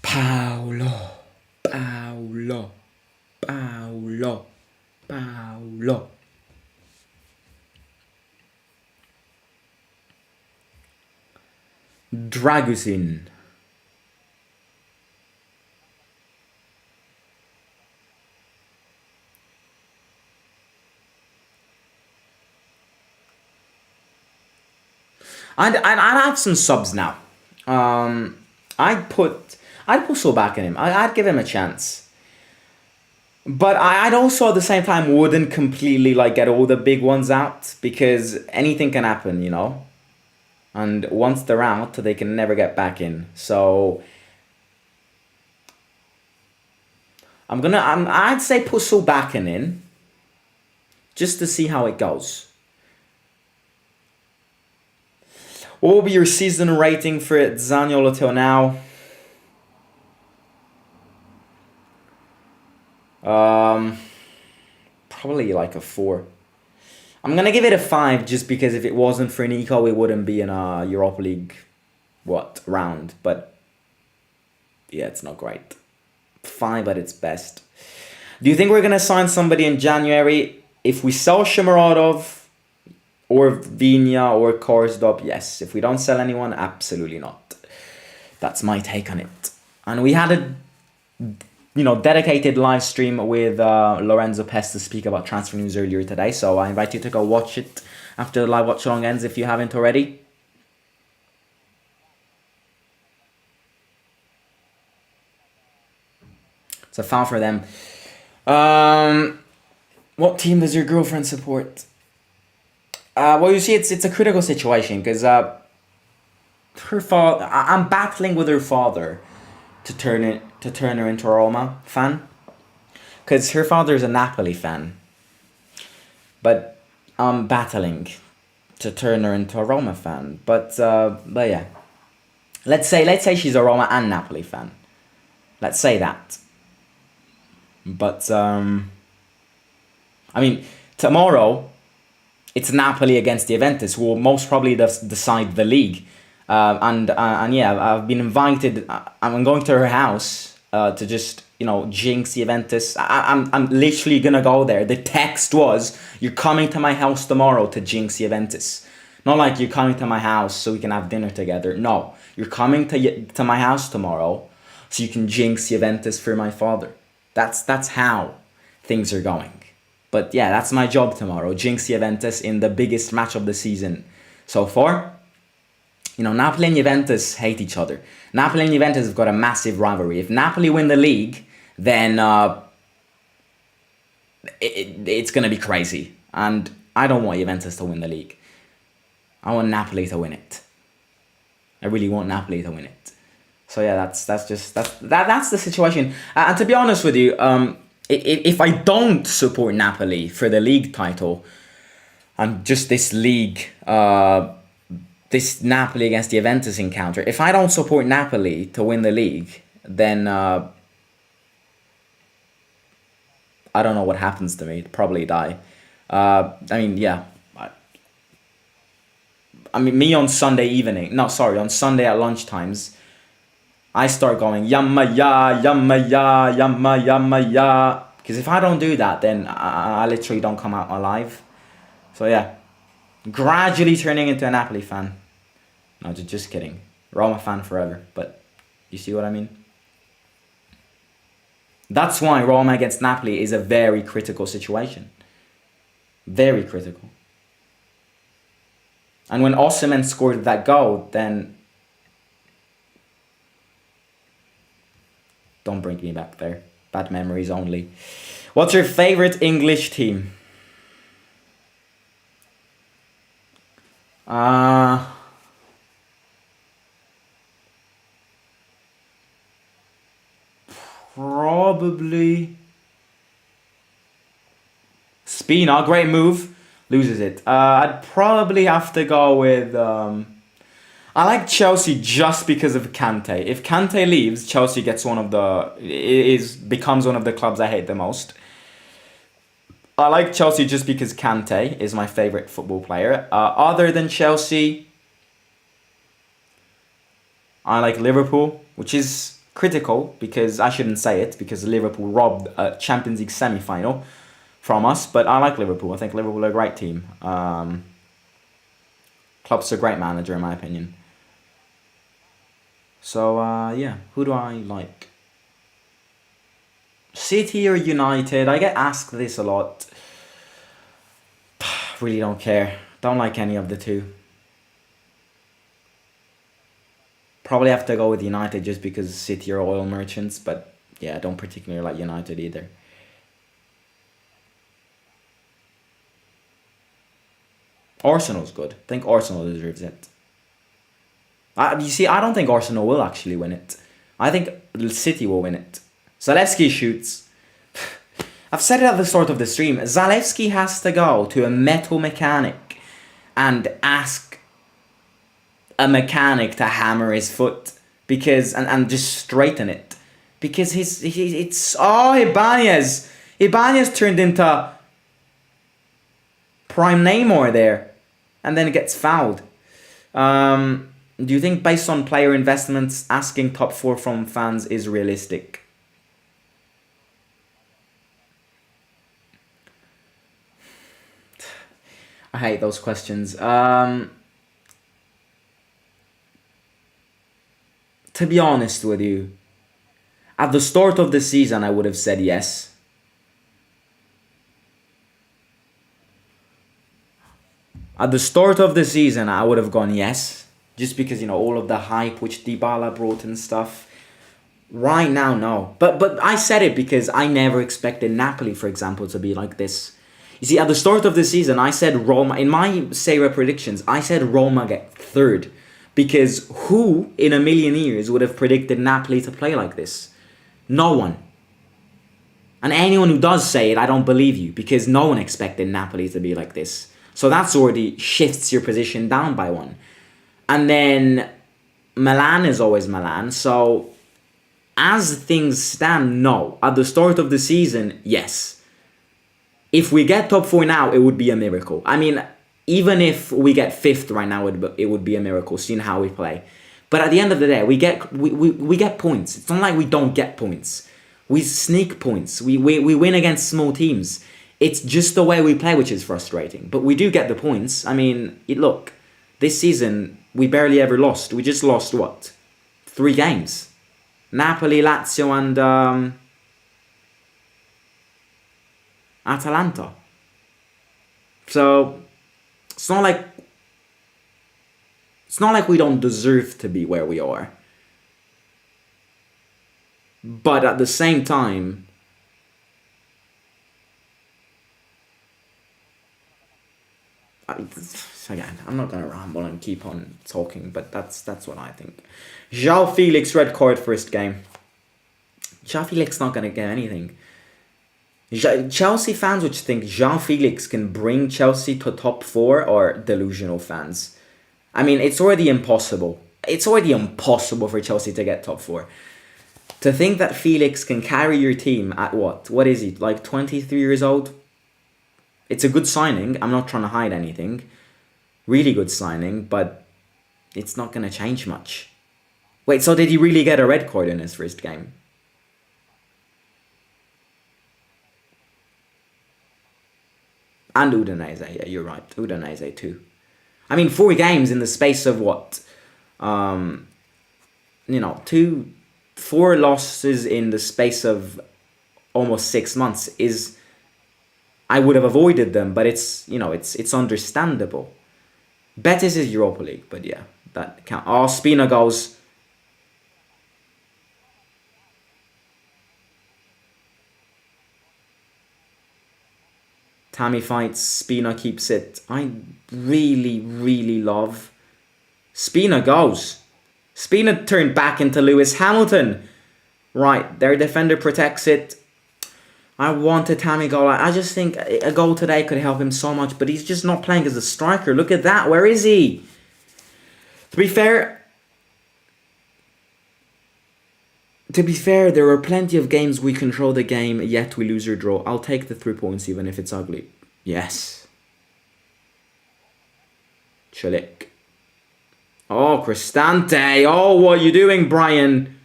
Paulo. Dragusin. I'd have some subs now. I'd put so back in him. I'd give him a chance. But I'd also at the same time wouldn't completely like get all the big ones out because anything can happen, you know. And once they're out, they can never get back in. So I'd say put Solbakken in just to see how it goes. What will be your season rating for Zaniolo till now? Probably like a 4. I'm gonna give it a 5 just because if it wasn't for Nico, we wouldn't be in a Europa League round. But yeah, it's not great. 5 at its best. Do you think we're gonna sign somebody in January? If we sell Shomurodov or Vinya or Korsdorp, yes. If we don't sell anyone, absolutely not. That's my take on it. And we had a dedicated live stream with Lorenzo Pes to speak about transfer news earlier today. So I invite you to go watch it after the live watch-along ends if you haven't already. It's a foul for them. What team does your girlfriend support? Well, you see, it's a critical situation because her father. I'm battling with her father to turn her into a Roma fan, because her father is a Napoli fan. But I'm battling to turn her into a Roma fan. But yeah, let's say she's a Roma and Napoli fan. Let's say that. But I mean, tomorrow it's Napoli against Juventus, who will most probably decide the league. And yeah, I've been invited. I'm going to her house to just jinx Juventus. I'm literally gonna go there. The text was, "You're coming to my house tomorrow to jinx Juventus." Not like you're coming to my house so we can have dinner together. No, you're coming to my house tomorrow so you can jinx Juventus for my father. That's how things are going. But yeah, that's my job tomorrow. Jinx Juventus in the biggest match of the season so far. Napoli and Juventus hate each other. Napoli and Juventus have got a massive rivalry. If Napoli win the league, then it's going to be crazy. And I don't want Juventus to win the league. I want Napoli to win it. I really want Napoli to win it. So yeah, that's the situation. And to be honest with you, if I don't support Napoli for the league title, and just this league, this Napoli against Juventus encounter, if I don't support Napoli to win the league, then I don't know what happens to me. I'd probably die. Yeah. Me on Sunday evening. No, sorry, on Sunday at lunchtimes, I start going yamma ya, yamma ya, yamma yamma ya. Because if I don't do that, then I literally don't come out alive. So yeah, gradually turning into a Napoli fan. No, just kidding. Roma fan forever. But you see what I mean? That's why Roma against Napoli is a very critical situation. Very critical. And when Osimhen scored that goal, then don't bring me back there. Bad memories only. What's your favorite English team? Probably Spina, great move, loses it. I'd probably have to go with I like Chelsea just because of Kante. If Kante leaves, Chelsea becomes one of the clubs I hate the most. I like Chelsea just because Kante is my favorite football player. Other than Chelsea, I like Liverpool, which is critical because I shouldn't say it because Liverpool robbed a Champions League semi-final from us. But I like Liverpool. I think Liverpool are a great team. Klopp's a great manager in my opinion. So yeah, who do I like? City or United? I get asked this a lot. Really don't care. Don't like any of the two. Probably have to go with United just because City are oil merchants, but yeah, I don't particularly like United either. Arsenal's good. I think Arsenal deserves it. You see, I don't think Arsenal will actually win it. I think City will win it. Zalewski shoots. I've said it at the start of the stream. Zalewski has to go to a metal mechanic and ask a mechanic to hammer his foot because and just straighten it because it's Ibanez turned into prime Neymar there, and then it gets fouled. Do you think based on player investments, asking top 4 from fans is realistic? I hate those questions. To be honest with you, at the start of the season, I would have said yes. At the start of the season, I would have gone yes. Just because, you know, all of the hype which Dybala brought and stuff. Right now, no. But I said it because I never expected Napoli, for example, to be like this. You see, at the start of the season, I said Roma, in my Serie predictions, I said Roma get 3rd. Because who in a million years would have predicted Napoli to play like this? No one. And anyone who does say it, I don't believe you. Because no one expected Napoli to be like this. So that's already shifts your position down by 1. And then Milan is always Milan. So as things stand, no. At the start of the season, yes. If we get top 4 now, it would be a miracle. I mean, even if we get 5th right now, it would be a miracle, seeing how we play. But at the end of the day, we get points. It's not like we don't get points. We sneak points. We win against small teams. It's just the way we play which is frustrating. But we do get the points. I mean, look, this season, we barely ever lost. We just lost, what? 3 games. Napoli, Lazio, and Atalanta. So it's not like we don't deserve to be where we are. But at the same time, again, I'm not gonna ramble and keep on talking, but that's what I think. João Felix red card first game. João Felix not gonna get anything. Chelsea fans which think João Felix can bring Chelsea to top 4 are delusional fans. I mean, it's already impossible. It's already impossible for Chelsea to get top 4. To think that Felix can carry your team at what? What is he? Like 23 years old? It's a good signing. I'm not trying to hide anything. Really good signing, but it's not going to change much. Wait, so did he really get a red card in his first game? And Udinese, yeah, you're right. Udinese too. I mean, 4 games in the space of what? 4 losses in the space of almost 6 months is... I would have avoided them, but it's understandable. Betis is Europa League, but yeah, that count. Oh, Spina goes. Tammy fights, Spina keeps it. I really, really love... Spina goes. Spina turned back into Lewis Hamilton. Right, their defender protects it. I want a Tammy goal. I just think a goal today could help him so much, but he's just not playing as a striker. Look at that. Where is he? To be fair, there are plenty of games we control the game, yet we lose or draw. I'll take the 3 points even if it's ugly. Yes. Chilik. Oh, Cristante. Oh, what are you doing, Brian?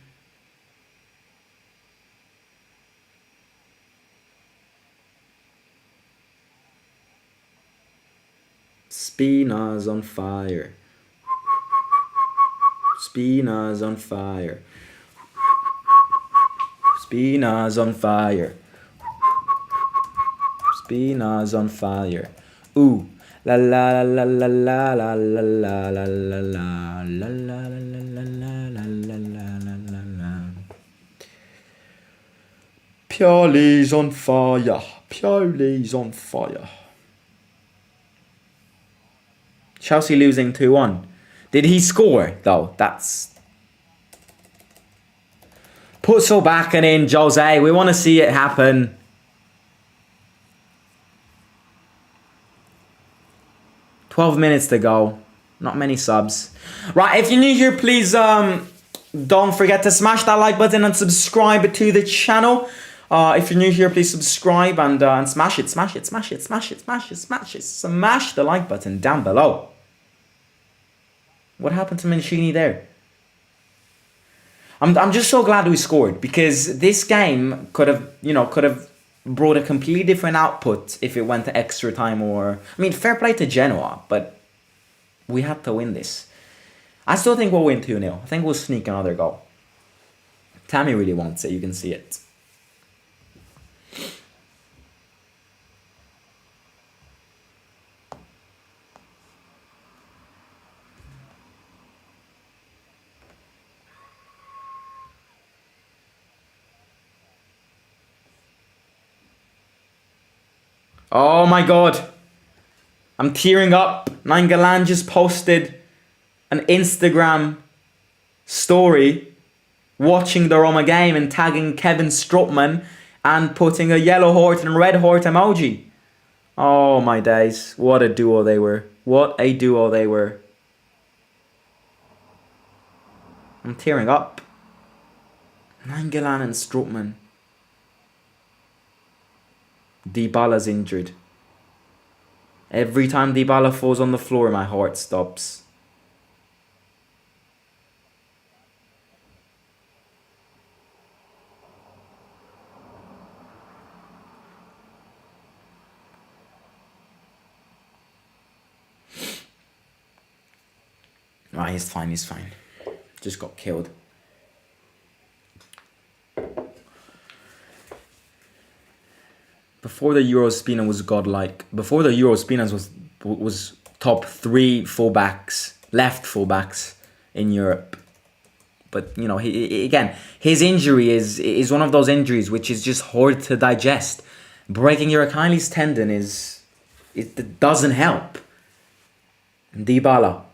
Spina's on fire. Spina's on fire. Spina's on fire. Spina's on fire. Ooh. La la la la la la la la la la la la la la la la Pioli's on fire. Pioli's on fire. Chelsea losing 2-1. Did he score, though? That's... Put Solbakken in, Jose. We want to see it happen. $12 minutes to go. Not many subs. Right, if you're new here, please don't forget to smash that like button and subscribe to the channel. If you're new here, please subscribe and smash it, smash it, smash it, smash it, smash it, smash it. Smash the like button down below. What happened to Mancini there? I'm just so glad we scored, because this game could have brought a completely different output if it went to extra time, or... I mean, fair play to Genoa, but we had to win this. I still think we'll win 2-0. I think we'll sneak another goal. Tammy really wants it, you can see it. Oh my god. I'm tearing up. Nainggolan just posted an Instagram story watching the Roma game and tagging Kevin Strootman and putting a yellow heart and red heart emoji. Oh my days. What a duo they were. What a duo they were. I'm tearing up. Nainggolan and Strootman. Dybala's injured. Every time Dybala falls on the floor, my heart stops. Right, he's fine, he's fine. Just got killed. Before the Euro, Spina was godlike. Before the Euro, Spina was top 3 fullbacks, left fullbacks in Europe. But you know, again, his injury is one of those injuries which is just hard to digest. Breaking your Achilles tendon it doesn't help. Dybala.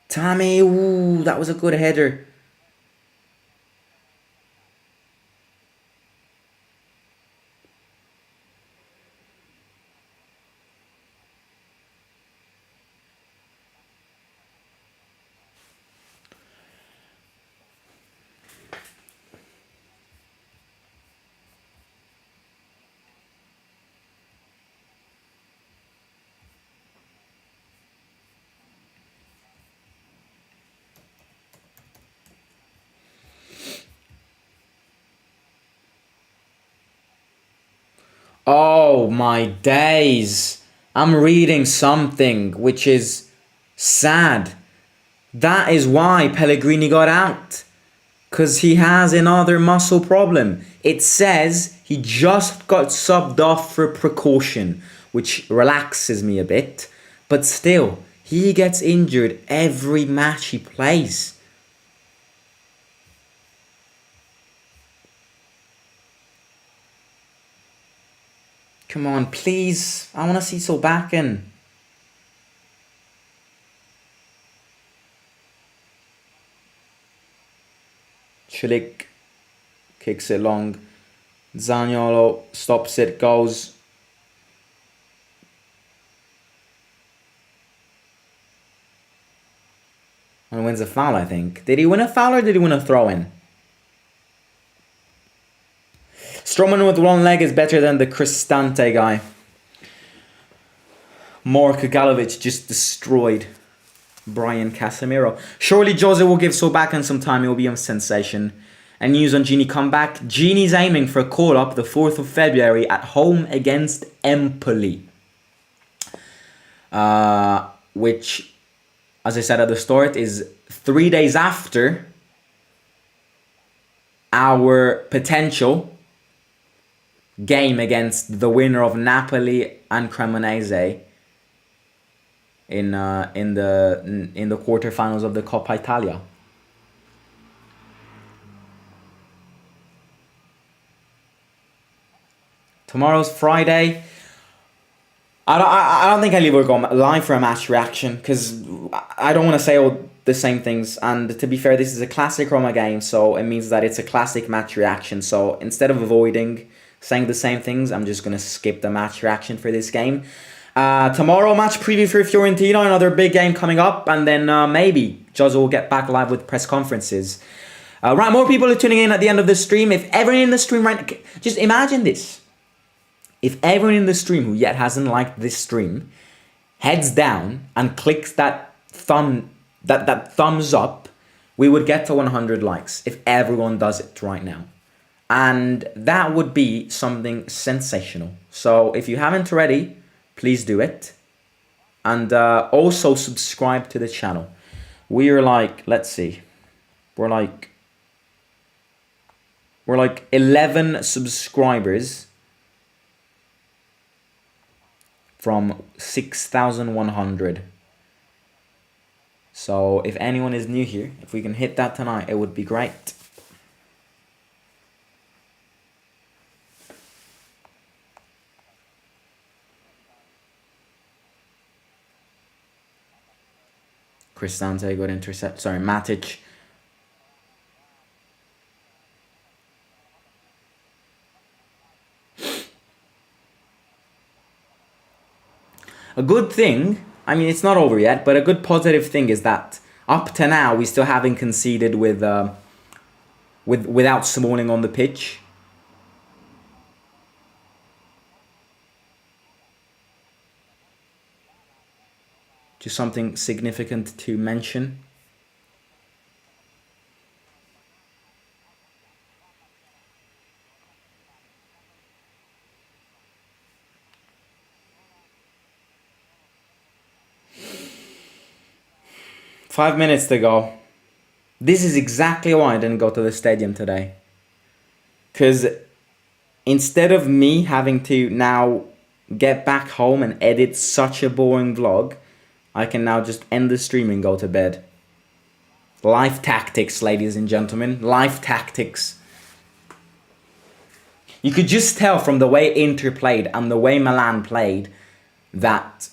Tammy, ooh, that was a good header. Oh my days. I'm reading something which is sad. That is why Pellegrini got out. Because he has another muscle problem. It says he just got subbed off for precaution, which relaxes me a bit. But still, he gets injured every match he plays. Come on, please. I want to see Solbakken. Chilik kicks it long. Zaniolo stops it, goes. And wins a foul, I think. Did he win a foul or did he win a throw-in? Strootman with one leg is better than the Cristante guy. Mark Galovic just destroyed Brian Casemiro. Surely Jose will give Solbakken some time. It will be a sensation. And news on Gini comeback. Gini's aiming for a call-up the 4th of February at home against Empoli. Which, as I said at the start, is 3 days after our potential game against the winner of Napoli and Cremonese in the quarterfinals of the Coppa Italia. Tomorrow's Friday. I don't think I'll either go live for a match reaction because I don't want to say all the same things. And to be fair, this is a classic Roma game, so it means that it's a classic match reaction. So instead of avoiding saying the same things, I'm just gonna skip the match reaction for this game. Tomorrow, match preview for Fiorentina, another big game coming up, and then maybe Jose will get back live with press conferences. Right, more people are tuning in at the end of the stream. If everyone in the stream right, just imagine this. If everyone in the stream who yet hasn't liked this stream heads down and clicks that thumbs up, we would get to 100 likes if everyone does it right now. And that would be something sensational. So if you haven't already, please do it. And also subscribe to the channel. We are like, let's see. We're like 11 subscribers from 6,100. So if anyone is new here, if we can hit that tonight, it would be great. Cristante, good intercept. Sorry, Matic. A good thing, I mean, it's not over yet, but a good positive thing is that up to now, we still haven't conceded without Smalling on the pitch. Just something significant to mention. Five minutes to go. This is exactly why I didn't go to the stadium today. Because instead of me having to now get back home and edit such a boring vlog, I can now just end the stream and go to bed. Life tactics, ladies and gentlemen. Life tactics. You could just tell from the way Inter played and the way Milan played that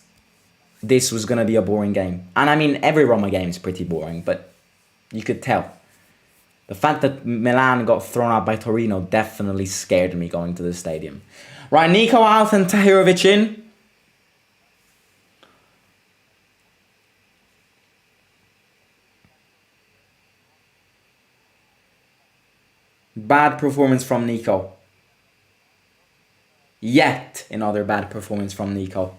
this was going to be a boring game. And I mean, every Roma game is pretty boring, but you could tell. The fact that Milan got thrown out by Torino definitely scared me going to the stadium. Right, Nico out and Tahirovic in. Bad performance from Nico. Yet another bad performance from Nico.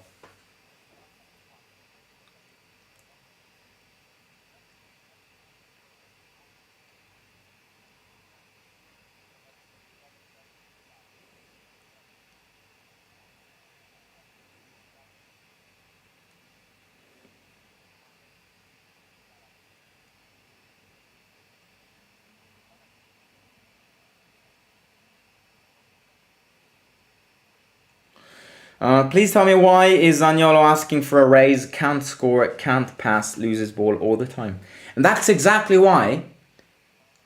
Please tell me, why is Zaniolo asking for a raise? Can't score, can't pass, loses ball all the time. And that's exactly why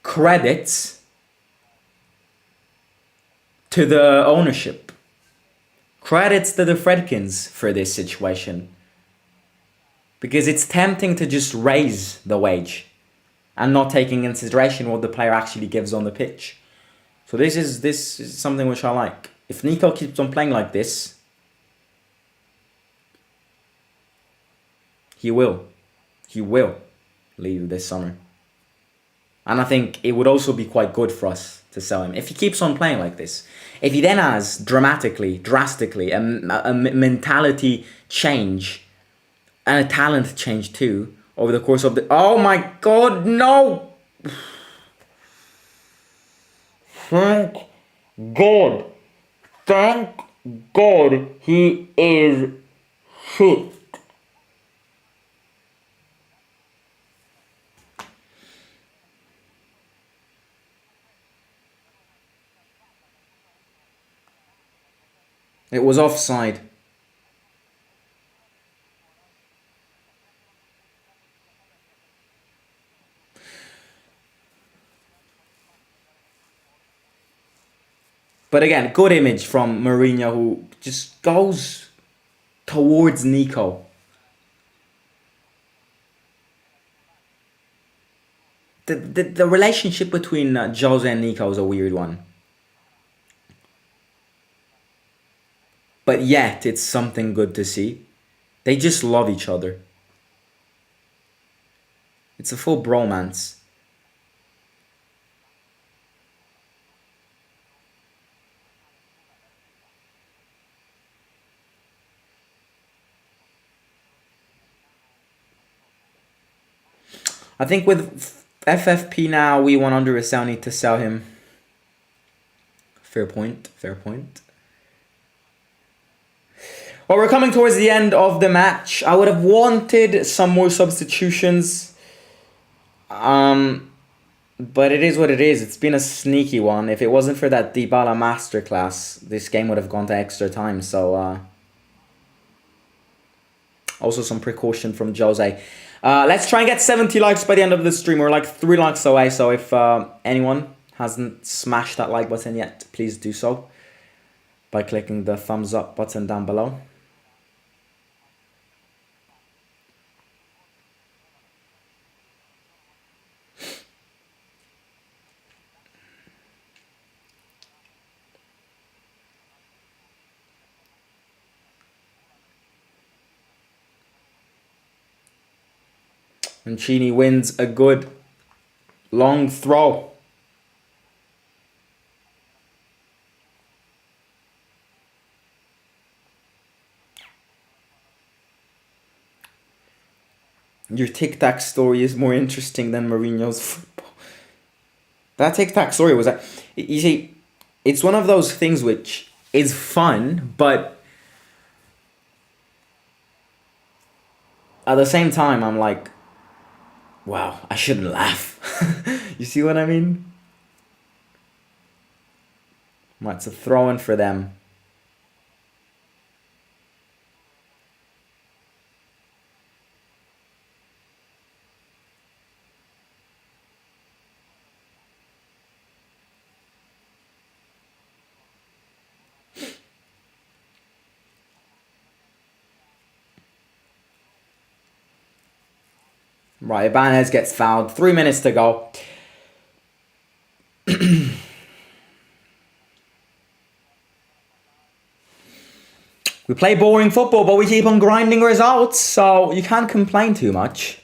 credits to the ownership. Credits to the Fredkins for this situation. Because it's tempting to just raise the wage and not taking into consideration what the player actually gives on the pitch. So this is something which I like. If Nico keeps on playing like this, he will leave this summer. And I think it would also be quite good for us to sell him. If he keeps on playing like this, if he then has drastically, a mentality change and a talent change too over the course of the... Oh my God, no! Thank God. Thank God he is shit. It was offside. But again, good image from Mourinho, who just goes towards Nico. The relationship between Jose and Nico is a weird one. But yet, it's something good to see. They just love each other. It's a full bromance. I think with FFP now, we 100% need to sell him. Fair point, fair point. Well, we're coming towards the end of the match. I would have wanted some more substitutions. But it is what it is. It's been a sneaky one. If it wasn't for that Dybala masterclass, this game would have gone to extra time. So, also some precaution from Jose. Let's try and get 70 likes by the end of the stream. We're like 3 likes away. So if anyone hasn't smashed that like button yet, please do so by clicking the thumbs up button down below. Mancini wins a good long throw. Your tic-tac story is more interesting than Mourinho's football. That tic-tac story was that, you see, it's one of those things which is fun, but at the same time, I'm like, wow, I shouldn't laugh. You see what I mean? Well, it's a throw-in for them. Right, Ibanez gets fouled. 3 minutes to go. We play boring football, but we keep on grinding results, so you can't complain too much.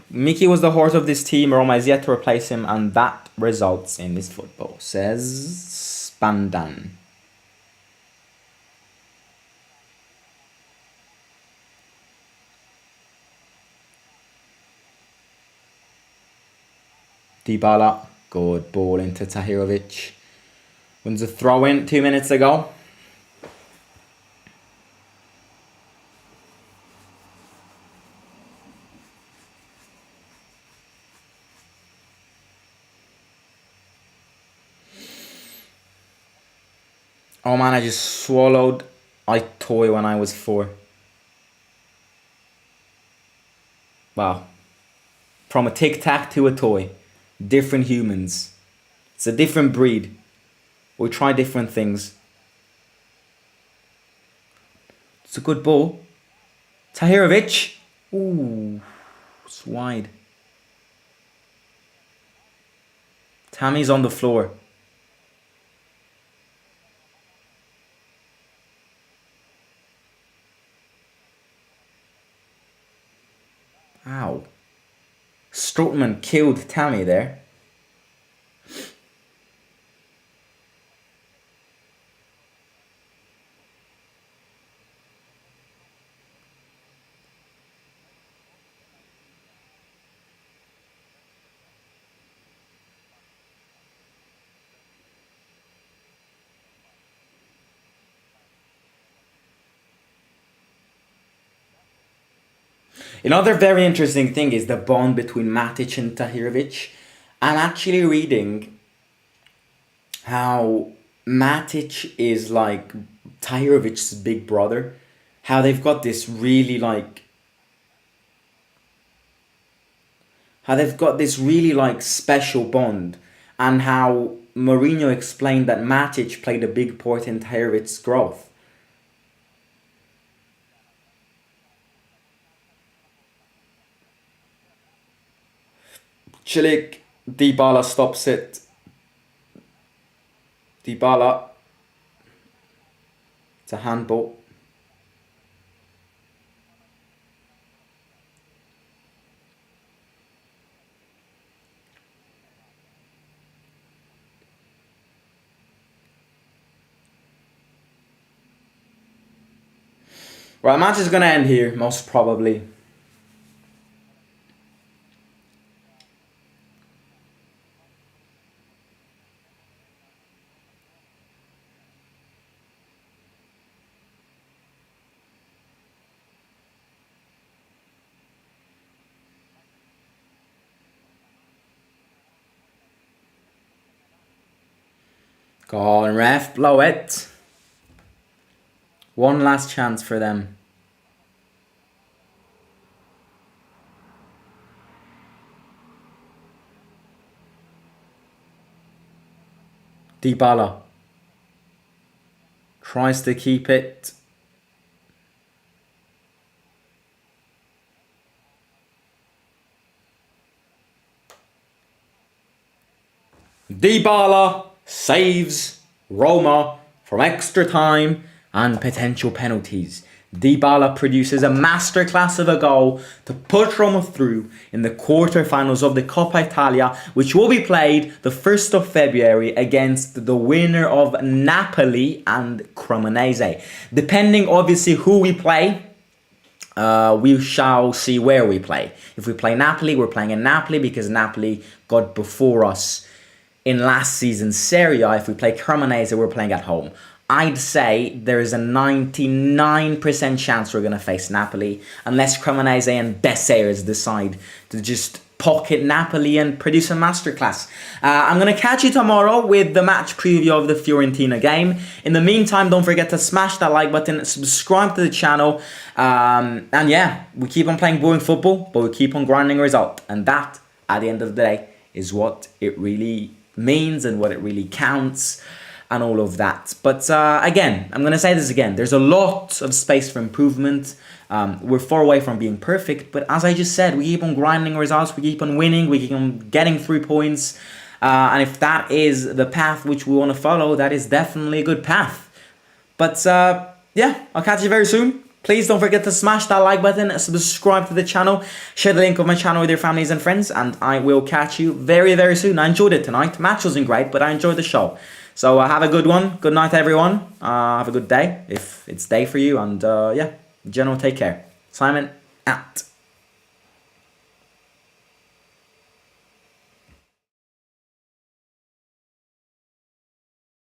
Mickey was the heart of this team. Roma is yet to replace him, and that results in this football, says Spandan. Dybala, good ball into Tahirovic. Wins a throw in 2 minutes ago. Oh man, I just swallowed a toy when I was 4. Wow. From a tic-tac to a toy. Different humans. It's a different breed. We try different things. It's a good ball. Tahirovic. Ooh. It's wide. Tammy's on the floor. Ow. Strootman killed Tammy there. Another very interesting thing is the bond between Matic and Tahirovic. I'm actually reading how Matic is like Tahirovic's big brother. How they've got this really like special bond, and how Mourinho explained that Matic played a big part in Tahirovic's growth. Chilik, Dybala stops it. Dybala. It's a handball. Right, match is going to end here, most probably. Go on, ref, blow it. One last chance for them. Dybala tries to keep it. Dybala saves Roma from extra time and potential penalties. Dybala produces a masterclass of a goal to put Roma through in the quarterfinals of the Coppa Italia, which will be played the 1st of February against the winner of Napoli and Cremonese. Depending obviously who we play, we shall see where we play. If we play Napoli, we're playing in Napoli because Napoli got before us in last season's Serie A. If we play Cremonese, we're playing at home. I'd say there is a 99% chance we're going to face Napoli, unless Cremonese and Bessers decide to just pocket Napoli and produce a masterclass. I'm going to catch you tomorrow with the match preview of the Fiorentina game. In the meantime, don't forget to smash that like button, subscribe to the channel, and yeah, we keep on playing boring football, but we keep on grinding a result, and that, at the end of the day, is what it really means and what it really counts. And all of that. But again, I'm going to say this again. There's a lot of space for improvement. We're far away from being perfect. But as I just said, we keep on grinding results. We keep on winning. We keep on getting 3 points. And if that is the path which we want to follow, that is definitely a good path. But yeah, I'll catch you very soon. Please don't forget to smash that like button, subscribe to the channel, share the link of my channel with your families and friends. And I will catch you very, very soon. I enjoyed it tonight. Match wasn't great, but I enjoyed the show. So have a good one. Good night, everyone. Have a good day, if it's day for you. And yeah, Genoa, take care. Simon, out.